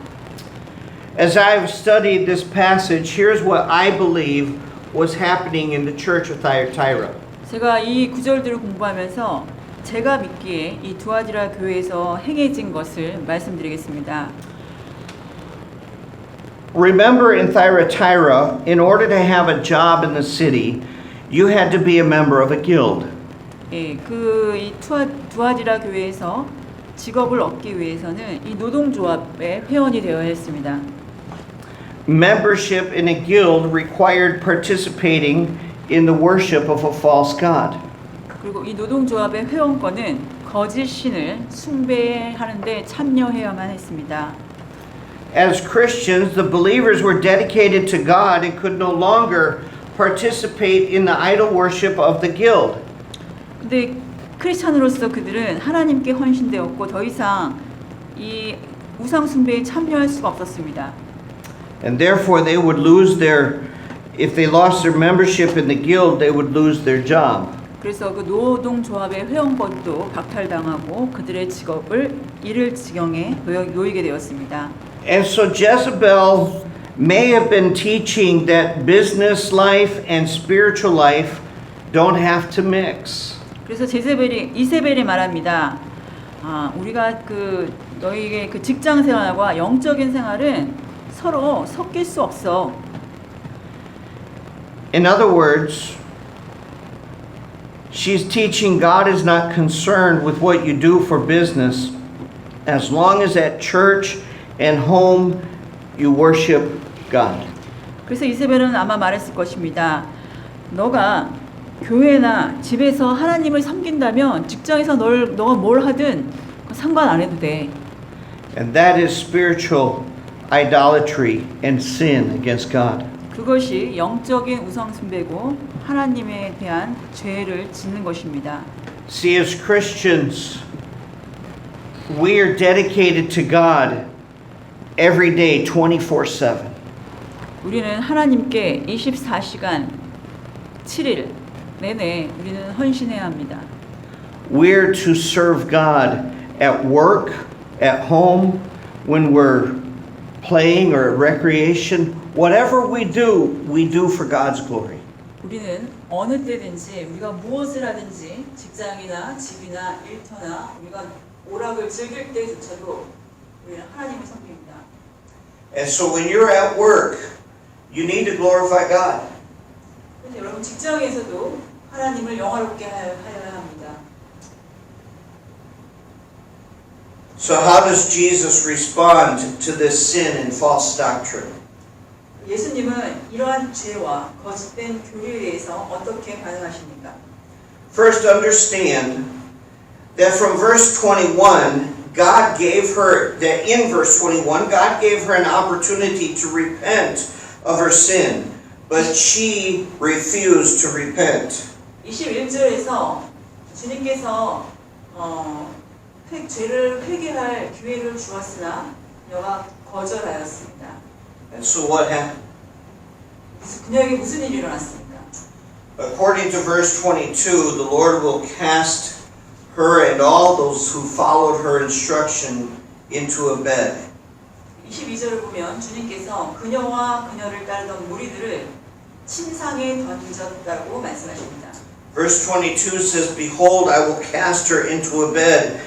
As I've studied this passage, here's what I believe was happening in the church of Thyatira. 제가 이 구절들을 공부하면서 제가 믿기에 이 두아디라 교회에서 행해진 것을 말씀드리겠습니다. Remember in Thyatira, in order to have a job in the city, you had to be a member of a guild. 예, 이 두아디라 교회에서 직업을 얻기 위해서는 이 노동조합의 회원이 되어야 했습니다. Membership in a guild required participating in the worship of a false god. 그리고 이 노동조합의 회원권은 거짓 신을 숭배하는데 참여해야만 했습니다. As Christians, the believers were dedicated to God and could no longer participate in the idol worship of the guild. 근데 크리스찬으로서 그들은 하나님께 헌신되었고 더 이상 이 우상 숭배에 참여할 수가 없었습니다. And therefore they would lose if they lost their membership in the guild, they would lose their job. 그래서 그 노동조합의 회원권도 박탈당하고 그들의 직업을 잃을 지경에 놓이게 되었습니다. And so Jezebel may have been teaching that business life and spiritual life don't have to mix. 그래서 이세벨이 말합니다. 우리가 너희의 그 직장 생활과 영적인 생활은 서로 섞일 수 없어. In other words, she's teaching God is not concerned with what you do for business as long as at church and home you worship God. 그래서 이세벨은 아마 말했을 것입니다. 너가 교회나 집에서 하나님을 섬긴다면 직장에서 너가 뭘 하든 상관 안 해도 돼. And that is spiritual idolatry and sin against God. 그것이 영적인 우상 숭배고 하나님에 대한 죄를 짓는 것입니다. See, as Christians, we are dedicated to God every day, 24/7. 우리는 하나님께 24시간 7일 내내 우리는 헌신해야 합니다. We're to serve God at work, at home, when we're playing or at recreation. Whatever we do for God's glory. 우리는 어느 때든지 우리가 무엇을 하든지 직장이나 집이나 일터나 우리가 오락을 즐길 때조차도 우리는 하나님을 섬깁니다. And so when you're at work, you need to glorify God. 그래서 여러분 직장에서도 하나님을 영화롭게 하여야 합니다. So how does Jesus respond to this sin and false doctrine? 예수님은 이러한 죄와 거짓된 교리에 대해서 어떻게 반응하십니까? First, understand that from verse 21, God gave her, that in verse 21, God gave her an opportunity to repent of her sin, but she refused to repent. 21절에서 주님께서 죄를 회개할 기회를 주었으나 여가 거절하였습니다. And so what happened? 그녀에게 무슨 일이 일어났습니까? According to verse 22, the Lord will cast her and all those who followed her instruction into a bed. 22절을 보면 주님께서 그녀와 그녀를 따르던 무리들을 침상에 던졌다고 말씀하십니다. Verse 22 says, Behold, I will cast her into a bed,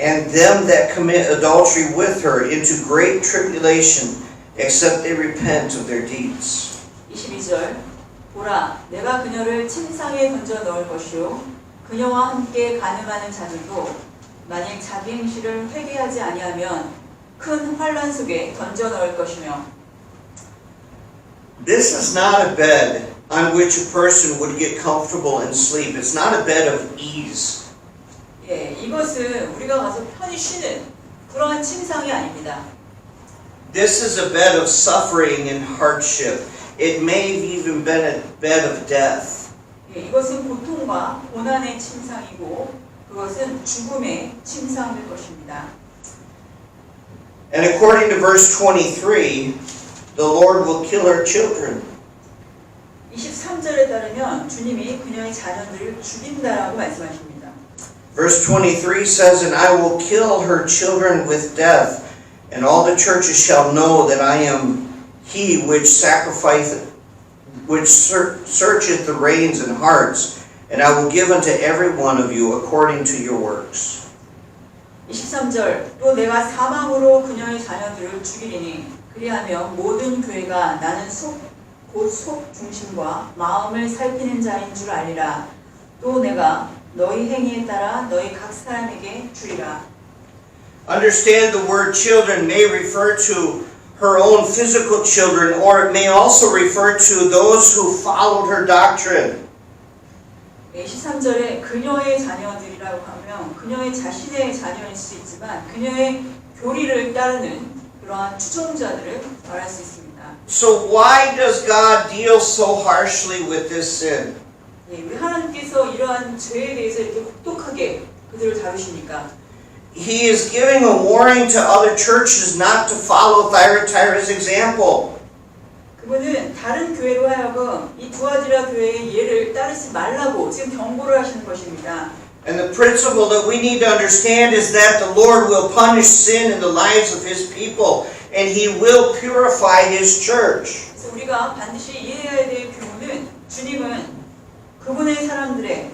and them that commit adultery with her into great tribulation, except they repent of their deeds. 22절 보라 내가 그녀를 침상에 던져 넣을 것이요 그녀와 함께 간음하는 자들도 만일 자기 행실을 회개하지 아니하면 큰 환난 속에 던져 넣을 것이며. This is not a bed on which a person would get comfortable and sleep. It's not a bed of ease. 예, 이것은 우리가 가서 편히 쉬는 그러한 침상이 아닙니다. This is a bed of suffering and hardship. It may have even been a bed of death. 예, 이것은 고통과 고난의 침상이고 그 그것은 죽음의 침상일 것입니다. And according to verse 23, the Lord will kill her children. 23절에 따르면 주님이 그녀의 자녀들을 죽인다라고 말씀하십니다. Verse 23 says, And I will kill her children with death, and all the churches shall know that I am he which searcheth the reins and hearts, and I will give unto every one of you according to your works. 23절 또 내가 사망으로 그녀의 자녀들을 죽이리니 그리하며 모든 교회가 나는 곧 속 중심과 마음을 살피는 자인 줄 알리라. 또 내가 너희 행위에 따라 너희 각 사람에게 주리라. Understand the word children may refer to her own physical children, or it may also refer to those who followed her doctrine. 23절에 그녀의 자녀들이라고 하면 그녀의 자신의 자녀일 수 있지만 그녀의 교리를 따르는 그러한 추종자들을 말할 수 있습니다. So why does God deal so harshly with this sin? 왜 하나님께서 이러한 죄에 대해서 이렇게 혹독하게 그들을 다루십니까? He is giving a warning to other churches not to follow Thyatira's example. 그분은 다른 교회로 하여금 이 두아디라 교회의 예를 따르지 말라고 지금 경고를 하시는 것입니다. And the principle that we need to understand is that the Lord will punish sin in the lives of His people, and He will purify His church. 그래서 우리가 반드시 이해해야 될 교훈은 주님은 그분의 사람들의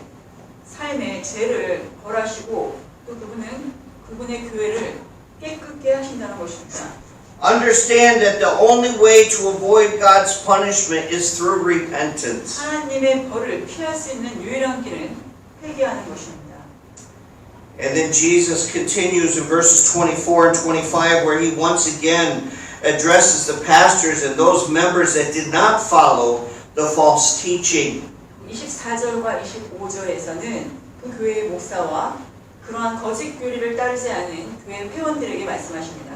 삶에 죄를 벌하시고 또 그분은 그분의 교회를 깨끗게 하신다는 것입니다. Understand that the only way to avoid God's punishment is through repentance. 하나님의 벌을 피할 수 있는 유일한 길은 회개하는 것입니다. And then Jesus continues in verses 24 and 25 where He once again addresses the pastors and those members that did not follow the false teaching. 24절과 25절에서는 그 교회의 목사와 그러한 거짓 교리를 따르지 않은 교회 회원들에게 말씀하십니다.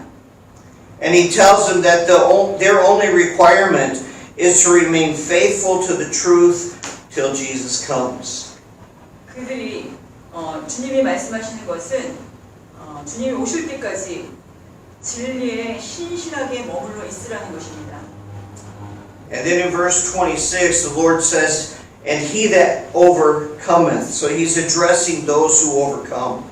And He tells them that their only requirement is to remain faithful to the truth till Jesus comes. 그들이 주님이 말씀하시는 것은 주님이 오실 때까지 진리에 신실하게 머물러 있으라는 것입니다. And then in verse 26 the Lord says, And he that overcometh. So He's addressing those who overcome.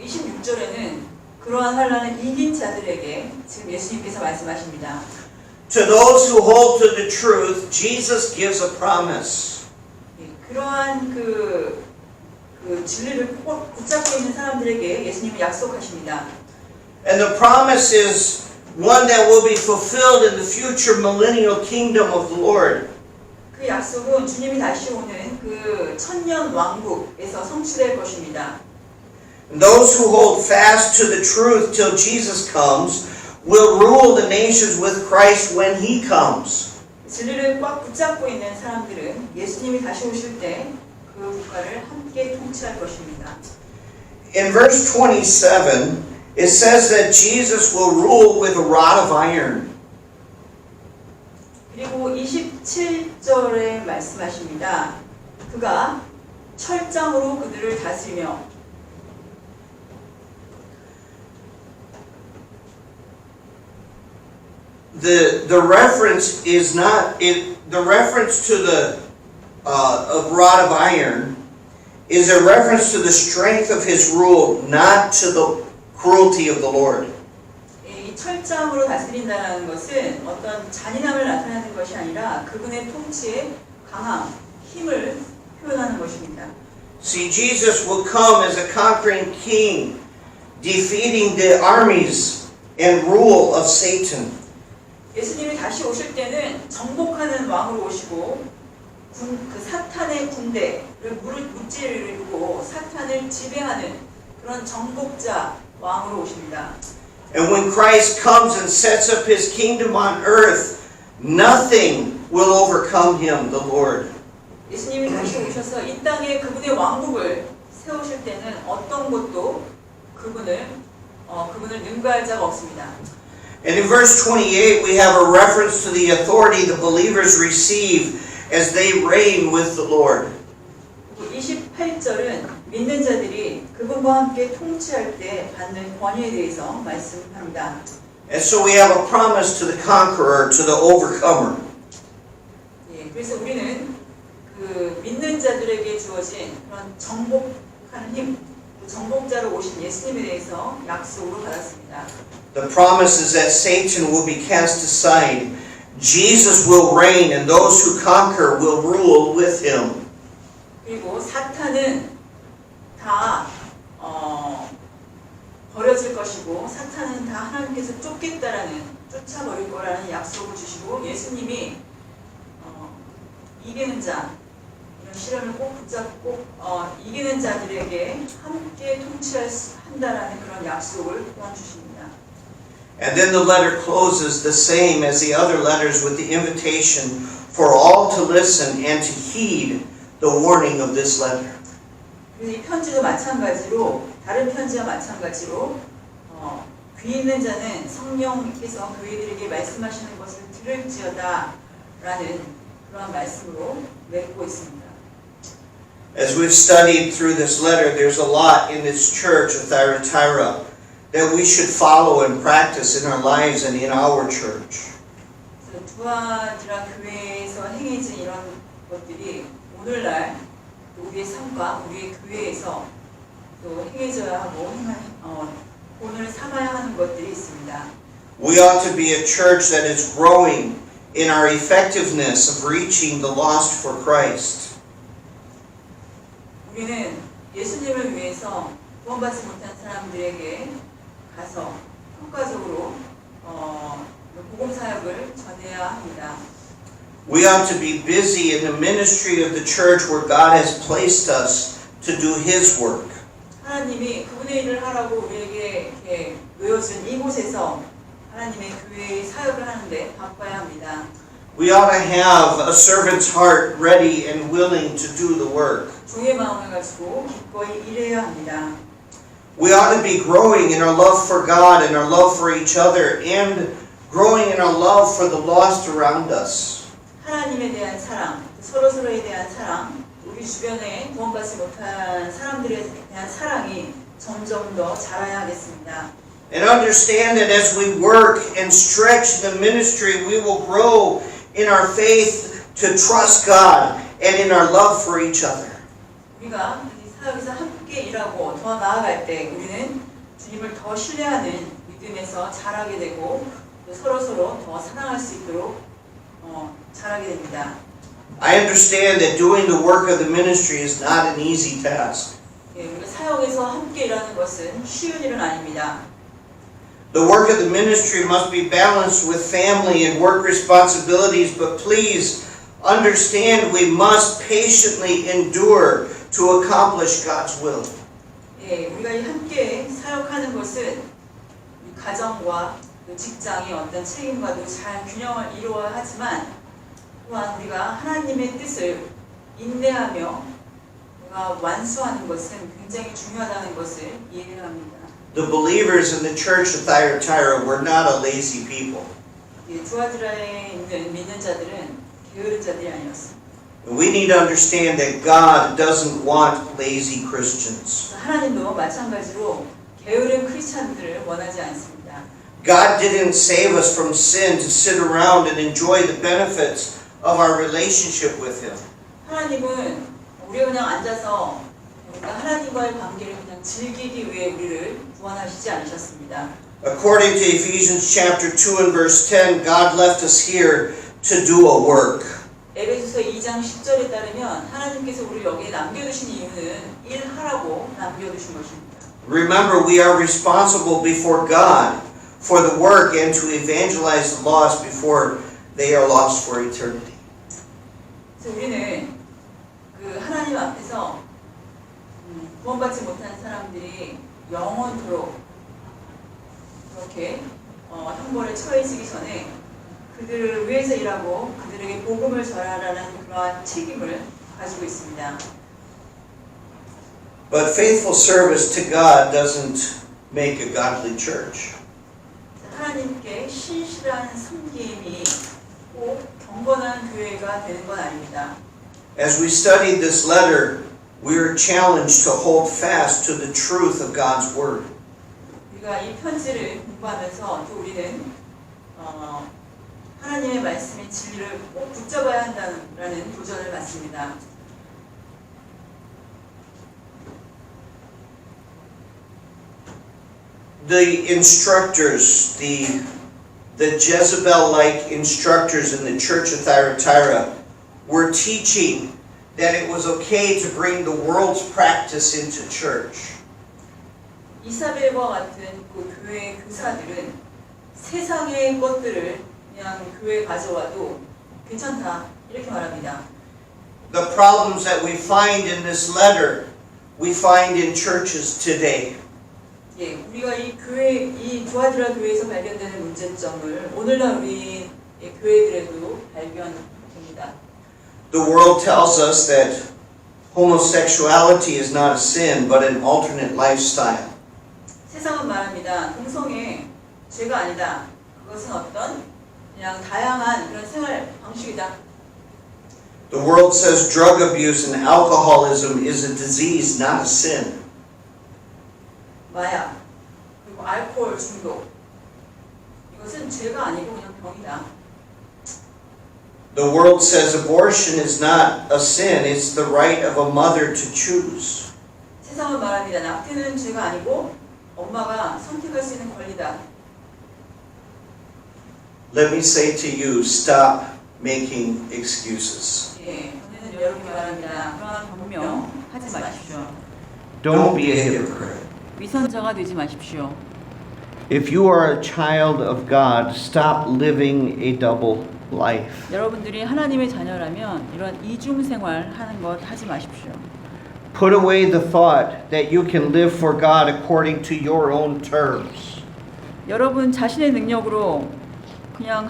26절에는 그러한 환란을 이긴 자들에게 지금 예수님께서 말씀하십니다. To those who hold to the truth, Jesus gives a promise. 그러한 그 진리를 꼭 붙잡고 있는 사람들에게 예수님은 약속하십니다. And the promise is one that will be fulfilled in the future millennial kingdom of the Lord. 그 약속은 주님이 다시 오는 그 천년 왕국에서 성취될 것입니다. And those who hold fast to the truth till Jesus comes will rule the nations with Christ when He comes. 진리를 꽉 붙잡고 있는 사람들은 예수님이 다시 오실 때 그 국가를 함께 통치할 것입니다. In verse 27, it says that Jesus will rule with a rod of iron. 그리고 27절에 말씀하십니다. 그가 철장으로 그들을 다스리며 The reference is not the reference to the of rod of iron is a reference to the strength of His rule, not to the cruelty of the Lord. 이 철장으로 다스린다는 것은 어떤 잔인함을 나타내는 것이 아니라 그분의 통치의 강함, 힘을 표현하는 것입니다. See, Jesus will come as a conquering king, defeating the armies and rule of Satan. 예수님이 다시 오실 때는 정복하는 왕으로 오시고 그 사탄의 군대를 무찌르고 사탄을 지배하는 그런 정복자 왕으로 오십니다. And when Christ comes and sets up His kingdom on earth, nothing will overcome Him, the Lord. 예수님이 다시 오셔서 이 땅에 그분의 왕국을 세우실 때는 어떤 것도 그분을 능가할 자가 없습니다. And in verse 28, we have a reference to the authority the believers receive as they reign with the Lord. 28절은 믿는 자들이 그분과 함께 통치할 때 받는 권위에 대해서 말씀합니다. And so we have a promise to the conqueror, to the overcomer. 예, 그래서 우리는 그 믿는 자들에게 주어진 그런 정복하는 힘, 그 정복자로 오신 예수님에 대해서 약속으로 받았습니다. The promise is that Satan will be cast aside, Jesus will reign, and those who conquer will rule with him. 그리고 사탄은 다 버려질 것이고 사탄은 다 하나님께서 쫓아버릴 거라는 약속을 주시고 예수님이 이기는 자, 이런 시련을 꼭 붙잡고 이기는 자들에게 함께 통치한다라는 그런 약속을 또한 주십니다. And then the letter closes the same as the other letters with the invitation for all to listen and to heed the warning of this letter. 그래서 이 편지도 마찬가지로 다른 편지와 마찬가지로 귀 있는 자는 성령께서 그이들에게 말씀하시는 것을 들을지어다라는 그런 말씀으로 맺고 있습니다. As we've studied through this letter, there's a lot in this church of Thyatira that we should follow and practice in our lives and in our church. 그래서 두아디라 교회에서 행해진 이런 것들이 오늘날 우리의 삶과 우리의 교회에서 또 행해져야 하고 본을 삼아야 하는 것들이 있습니다. We ought to be a church that is growing in our effectiveness of reaching the lost for Christ. 우리는 예수님을 위해서 구원받지 못한 사람들에게 가서 효과적으로 복음 사역을 전해야 합니다. We ought to be busy in the ministry of the church where God has placed us to do His work. 하나님이 그분의 일을 하라고 우리에게 이렇게 놓여준 이곳에서 하나님의 교회의 사역을 하는데 바빠야 합니다. We ought to have a servant's heart ready and willing to do the work. 종의 마음을 가지고 기꺼이 일해야 합니다. We ought to be growing in our love for God and our love for each other and growing in our love for the lost around us. 하나님에 대한 사랑, 서로서로에 대한 사랑, 우리 주변에 구원받지 못한 사람들에 대한 사랑이 점점 더 자라야 하겠습니다. And understand that as we work and stretch the ministry, we will grow in our faith to trust God and in our love for each other. 우리가 이 사역에서 함께 일하고 더 나아갈 때 우리는 주님을 더 신뢰하는 믿음에서 자라게 되고 서로서로 더 사랑할 수 있도록 자라게 됩니다. I understand that doing the work of the ministry is not an easy task. 예, 우리가 사역에서 함께 일하는 것은 쉬운 일은 아닙니다. The work of the ministry must be balanced with family and work responsibilities, but please understand we must patiently endure to accomplish God's will. 예, 우리가 이 함께 사역하는 것은 가정과 직장의 어떤 책임과도 잘 균형을 이루어야 하지만 또한 우리가 하나님의 뜻을 인내하며 우리가 완수하는 것은 굉장히 중요하다는 것을 이해해야 합니다. The believers in the church of Thyatira were not a lazy people. 예, 두아디라에 있는 믿는 자들은 게으른 자들이 아니었습니다. We need to understand that God doesn't want lazy Christians. 하나님도 마찬가지로 게으른 크리스찬들을 원하지 않습니다. God didn't save us from sin to sit around and enjoy the benefits of our relationship with Him. 하나님은 우리가 그냥 앉아서 우리가 하나님과의 관계를 그냥 즐기기 위해 우리를 구원하시지 않으셨습니다. According to Ephesians chapter 2 and verse 10, God left us here to do a work. 에베소서 2장 10절에 따르면 하나님께서 우리를 여기에 남겨두신 이유는 일하라고 남겨두신 것입니다. Remember, we are responsible before God for the work and to evangelize the lost before they are lost for eternity. 그래서 우리는 그 하나님 앞에서 구원받지 못한 사람들이 영원토록 그렇게 형벌에 처해지기 전에 그들을 위해서 일하고 그들에게 복음을 전하라는 그러한 책임을 가지고 있습니다. But faithful service to God doesn't make a godly church. 하나님께 신실한 섬김이 꼭 경건한 교회가 되는 건 아닙니다. As we studied this letter, we are challenged to hold fast to the truth of God's Word. 우리가 이 편지를 공부하면서 또 우리는 하나님의 말씀의 진리를 꼭 붙잡아야 한다는 도전을 받습니다. The instructors, the Jezebel-like instructors in the church of Thyatira were teaching that it was okay to bring the world's practice into church. 이사벨과 같은 그 교회 교사들은 세상의 것들을 그냥 교회에 가져와도 괜찮다 이렇게 말합니다. The problems that we find in this letter, we find in churches today. 예, 우리가 이 두아디라 교회에서 발견되는 문제점을 오늘날 우리 교회들에도 발견됩니다. The world tells us that homosexuality is not a sin, but an alternate lifestyle. 세상은 말합니다. 동성애 죄가 아니다. 그것은 어떤 그냥 다양한 그런 생활 방식이다. The world says drug abuse and alcoholism is a disease, not a sin. 마약 그리고 알코올 중독 이것은 죄가 아니고 그냥 병이다. The world says abortion is not a sin, it's the right of a mother to choose. 세상은 말합니다. 낙태는 죄가 아니고 엄마가 선택할 수 있는 권리다. Let me say to you, stop making excuses. 예, 저는 여러분께 말합니다. 그러한 변명하지 마십시오. Don't be a hypocrite. 위선자가 되지 마십시오. If you are a child of God, stop living a double life. 여러분들이 하나님의 자녀라면 이런 이중 생활 하는 것 하지 마십시오. Put away the thought that you can live for God according to your own terms. 여러분 자신의 능력으로 그냥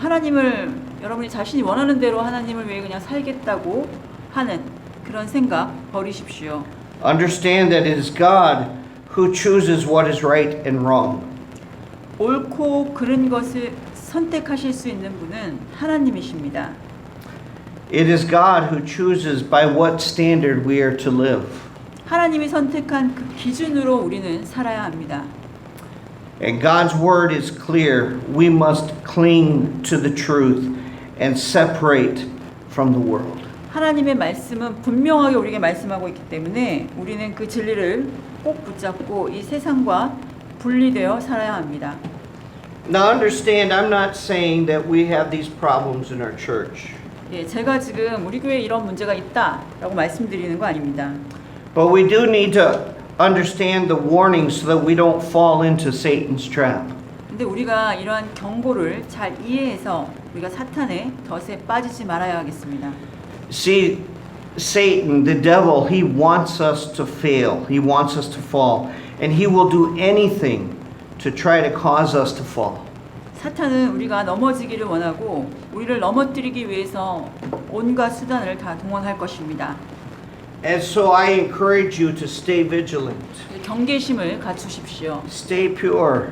여러분이 자신이 원하는 대로 하나님을 위해 그냥 살겠다고 하는 그런 생각 버리십시오. Understand that it is God who chooses what is right and wrong. 옳고 그른 것을 선택하실 수 있는 분은 하나님이십니다. It is God who chooses by what standard we are to live. 하나님이 선택한 그 기준으로 우리는 살아야 합니다. And God's word is clear. We must cling to the truth and separate from the world. 하나님의 말씀은 분명하게 우리에게 말씀하고 있기 때문에 우리는 그 진리를 꼭 붙잡고 이 세상과 분리되어 살아야 합니다. Now understand, I'm not saying that we have these problems in our church. 예, 제가 지금 우리 교회에 이런 문제가 있다라고 말씀드리는 거 아닙니다. But we do need to understand the warnings so that we don't fall into Satan's trap. 근데 우리가 이러한 경고를 잘 이해해서 우리가 사탄의 덫에 빠지지 말아야 하겠습니다. See, Satan, the devil, he wants us to fail. He wants us to fall. And he will do anything to try to cause us to fall. 사탄은 우리가 넘어지기를 원하고 우리를 넘어뜨리기 위해서 온갖 수단을 다 동원할 것입니다. And so I encourage you to stay vigilant. 경계심을 갖추십시오. Stay pure.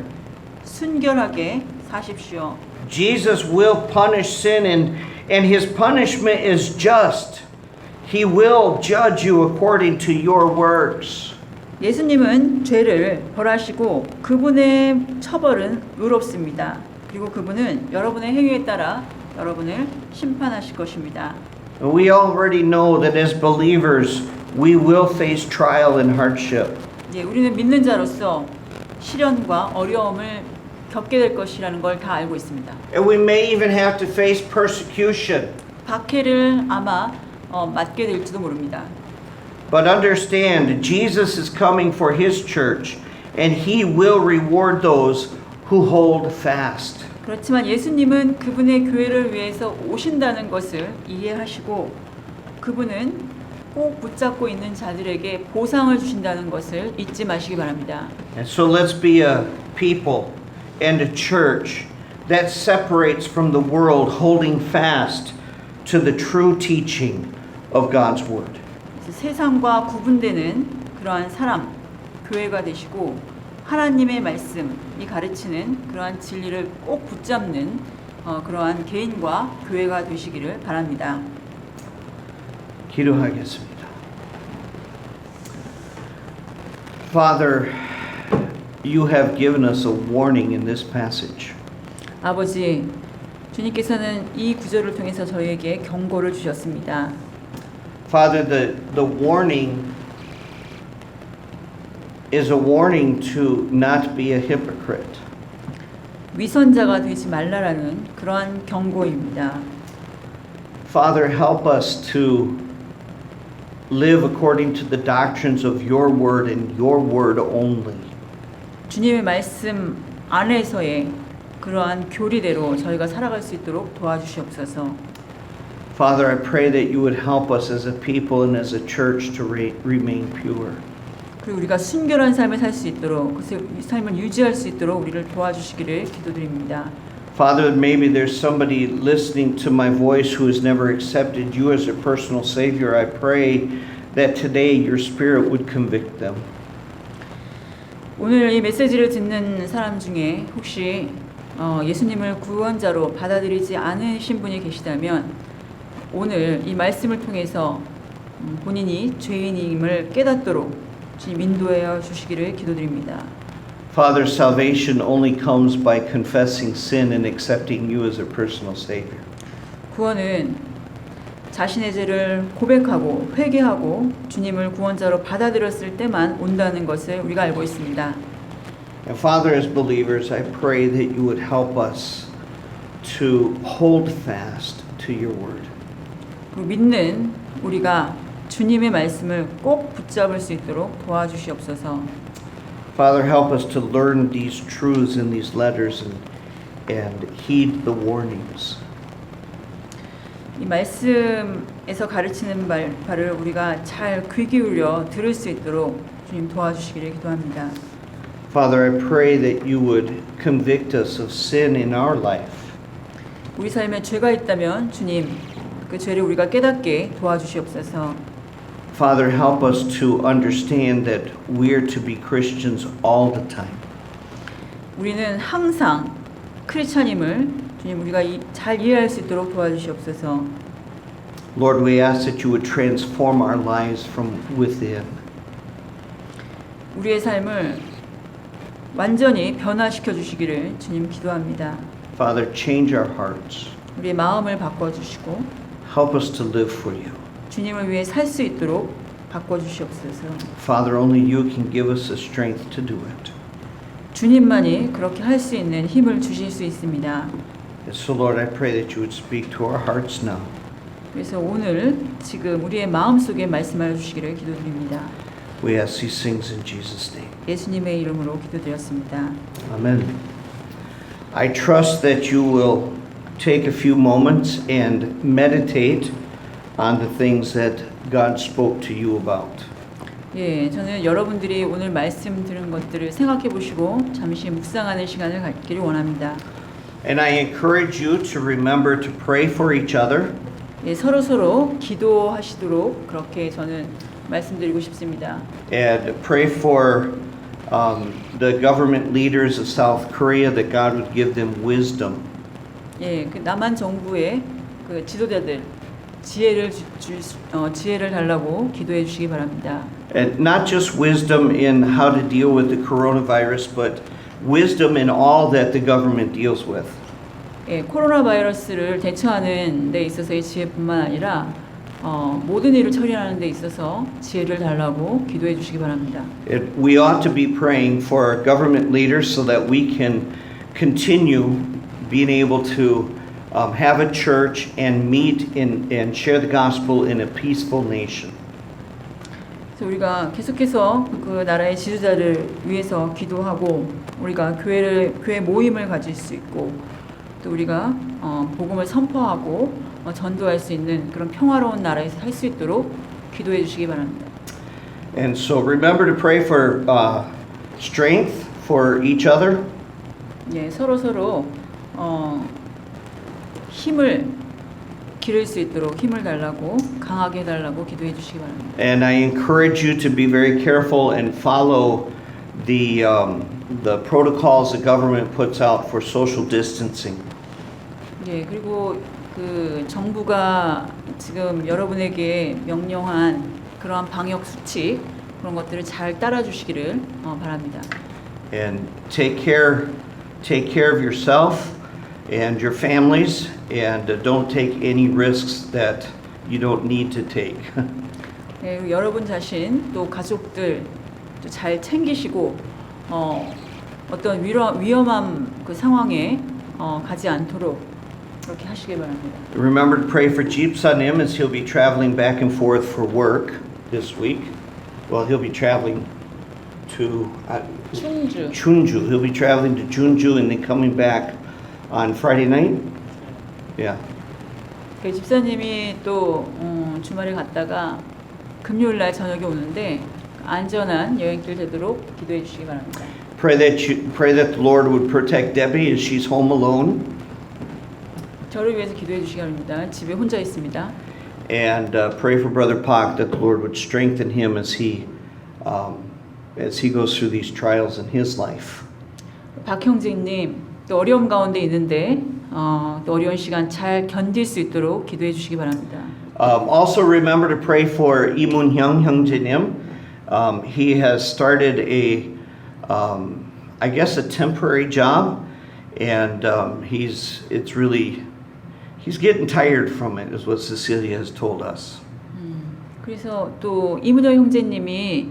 순결하게 사십시오. Jesus will punish sin and his punishment is just. He will judge you according to your works. 예수님은 죄를 벌하시고 그분의 처벌은 의롭습니다. 그리고 그분은 여러분의 행위에 따라 여러분을 심판하실 것입니다. We already know that as believers, we will face trial and hardship. 예, 우리는 믿는 자로서 시련과 어려움을 겪게 될 것이라는 걸 다 알고 있습니다. And we may even have to face persecution. 박해를 아마 맞게 될지도 모릅니다. But understand, Jesus is coming for his church, and he will reward those who hold fast. 그렇지만 예수님은 그분의 교회를 위해서 오신다는 것을 이해하시고 그분은 꼭 붙잡고 있는 자들에게 보상을 주신다는 것을 잊지 마시기 바랍니다. And so let's be a people and a church that separates from the world, holding fast to the true teaching of God's Word. 세상과 구분되는 그러한 사람, 교회가 되시고 하나님의 말씀이 가르치는 그러한 진리를 꼭 붙잡는 그러한 개인과 교회가 되시기를 바랍니다. 기도하겠습니다. Father, you have given us a warning in this passage. 아버지, 주님께서는 이 구절을 통해서 저희에게 경고를 주셨습니다. Father, the warning is a warning to not be a hypocrite. 위선자가 되지 말라라는 그러한 경고입니다. Father, help us to live according to the doctrines of your word and your word only. 주님의 말씀 안에서의 그러한 교리대로 저희가 살아갈 수 있도록 도와주시옵소서. Father, I pray that you would help us as a people and as a church to remain pure. 그리고 우리가 순결한 삶을 살 수 있도록 그 삶을 유지할 수 있도록 우리를 도와주시기를 기도드립니다. Father, maybe there's somebody listening to my voice who has never accepted you as their personal Savior. I pray that today your Spirit would convict them. 오늘 이 메시지를 듣는 사람 중에 혹시 예수님을 구원자로 받아들이지 않으신 분이 계시다면 오늘 이 말씀을 통해서 본인이 죄인임을 깨닫도록 주님 인도하여 주시기를 기도드립니다. Father, salvation only comes by confessing sin and accepting you as a personal Savior. 구원은 자신의 죄를 고백하고 회개하고 주님을 구원자로 받아들였을 때만 온다는 것을 우리가 알고 있습니다. And Father, as believers, I pray that you would help us to hold fast to your word. 그리고 믿는 우리가 주님의 말씀을 꼭 붙잡을 수 있도록 도와주시옵소서. Father, help us to learn these truths in these letters and heed the warnings. 이 말씀에서 가르치는 바를 우리가 잘 귀 기울여 들을 수 있도록 주님 도와주시기를 기도합니다. Father, I pray that you would convict us of sin in our life. 우리 삶에 죄가 있다면 주님 그 죄를 우리가 깨닫게 도와주시옵소서. Father, help us to understand that we're to be Christians all the time. 우리는 항상 크리스찬임을 주님 우리가 잘 이해할 수 있도록 도와주시옵소서. Lord, we ask that you would transform our lives from within. 우리의 삶을 완전히 변화시켜 주시기를 주님 기도합니다. Father, change our hearts. 우리의 마음을 바꿔 주시고 Help us to live for you. 주님을 위해 살 수 있도록 바꿔 주시옵소서. Father, only you can give us the strength to do it. 주님만이 그렇게 할 수 있는 힘을 주실 수 있습니다. And so, Lord, I pray that you would speak to our hearts now. 그래서 오늘 지금 우리의 마음 속에 말씀하여 주시기를 기도드립니다. We ask these things in Jesus' name. 예수님의 이름으로 기도드렸습니다. Amen. I trust that you will take a few moments and meditate on the things that God spoke to you about. 예, 저는 여러분들이 오늘 말씀 들은 것들을 생각해 보시고 잠시 묵상하는 시간을 갖기를 원합니다. And I encourage you to remember to pray for each other. 예, 서로 기도하시도록 그렇게 저는 말씀드리고 싶습니다. And pray for the government leaders of South Korea that God would give them wisdom. 예, 그 남한 정부의 그 지도자들 지혜를 달라고 기도해 주시기 바랍니다. And not just wisdom in how to deal with the coronavirus, but wisdom in all that the government deals with. 예, 코로나 바이러스를 대처하는 데 있어서의 지혜뿐만 아니라 모든 일을 처리하는 데 있어서 지혜를 달라고 기도해 주시기 바랍니다. We ought to be praying for our government leaders so that we can continue being able to have a church and meet and share the gospel in a peaceful nation. 그래서 우리가 계속해서 그 나라의 지도자를 위해서 기도하고 우리가 교회 모임을 가질 수 있고 또 우리가 복음을 선포하고 전도할 수 있는 그런 평화로운 나라에서 할 수 있도록 기도해 주시기 바랍니다. And so remember to pray for strength for each other. 예, 서로 힘을 기를 수 있도록 힘을 달라고 강하게 해달라고 기도해 주시기 바랍니다. And I encourage you to be very careful and follow the protocols the government puts out for social distancing. 예, 그리고 그 정부가 지금 여러분에게 명령한 그러한 방역 수칙 그런 것들을 잘 따라주시기를 바랍니다. And take care of yourself and your families, and don't take any risks that you don't need to take. 네, 그리고 여러분 자신 또 가족들 잘 챙기시고 어떤 위험한 그 상황에 가지 않도록 그렇게 하시길 바랍니다. Remember to pray for Jeepsanim as he'll be traveling back and forth for work this week. Well, he'll be traveling to 충주. Chunju. He'll be traveling to Chunju and then coming back on Friday night. Yeah. 그 집사님이 또 주말에 갔다가 금요일 날 저녁에 오는데 안전한 여행길 되도록 기도해 주시기 바랍니다. Pray that the Lord would protect Debbie as she's home alone, 저를 위해서 기도해 주시기 바랍니다. 집에 혼자 있습니다. and pray for Brother Pak that the Lord would strengthen him as he goes through these trials in his life. 박 형제님 또 어려움 가운데 있는데 또 어려운 시간 잘 견딜 수 있도록 기도해 주시기 바랍니다. Also remember to pray for Imun Hyung Hyungjinim. He has started I guess a temporary job, and he's getting tired from it, is what Cecilia has told us. 그래서 또 이문영 형제님이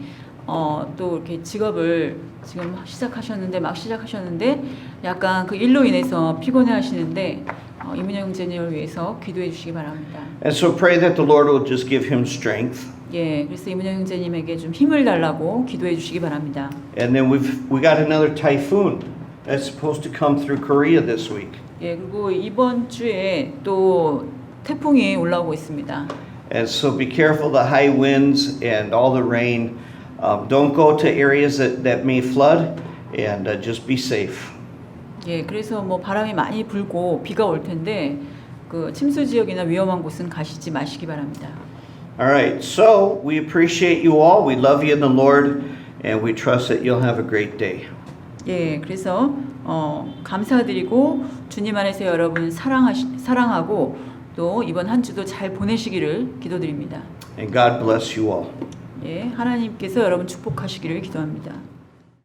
또 이렇게 직업을 지금 막 시작하셨는데 약간 그 일로 인해서 피곤해 하시는데 이문영 형제님을 위해서 기도해 주시기 바랍니다. And so pray that the Lord will just give him strength. 예, 그래서 이문영 형제님에게 좀 힘을 달라고 기도해 주시기 바랍니다. And then we got another typhoon that's supposed to come through Korea this week. 예, 그리고 이번 주에 또 태풍이 올라오고 있습니다. And so be careful the high winds and all the rain. Don't go to areas that may flood, and just be safe. 예, 그래서 뭐 바람이 많이 불고 비가 올 텐데 그 침수 지역이나 위험한 곳은 가시지 마시기 바랍니다. All right, so we appreciate you all. We love you in the Lord, and we trust that you'll have a great day. 예, 그래서 감사드리고 주님 안에서 여러분 사랑하고 또 이번 한 주도 잘 보내시기를 기도드립니다. And God bless you all. 예, 하나님께서 여러분 축복하시기를 기도합니다.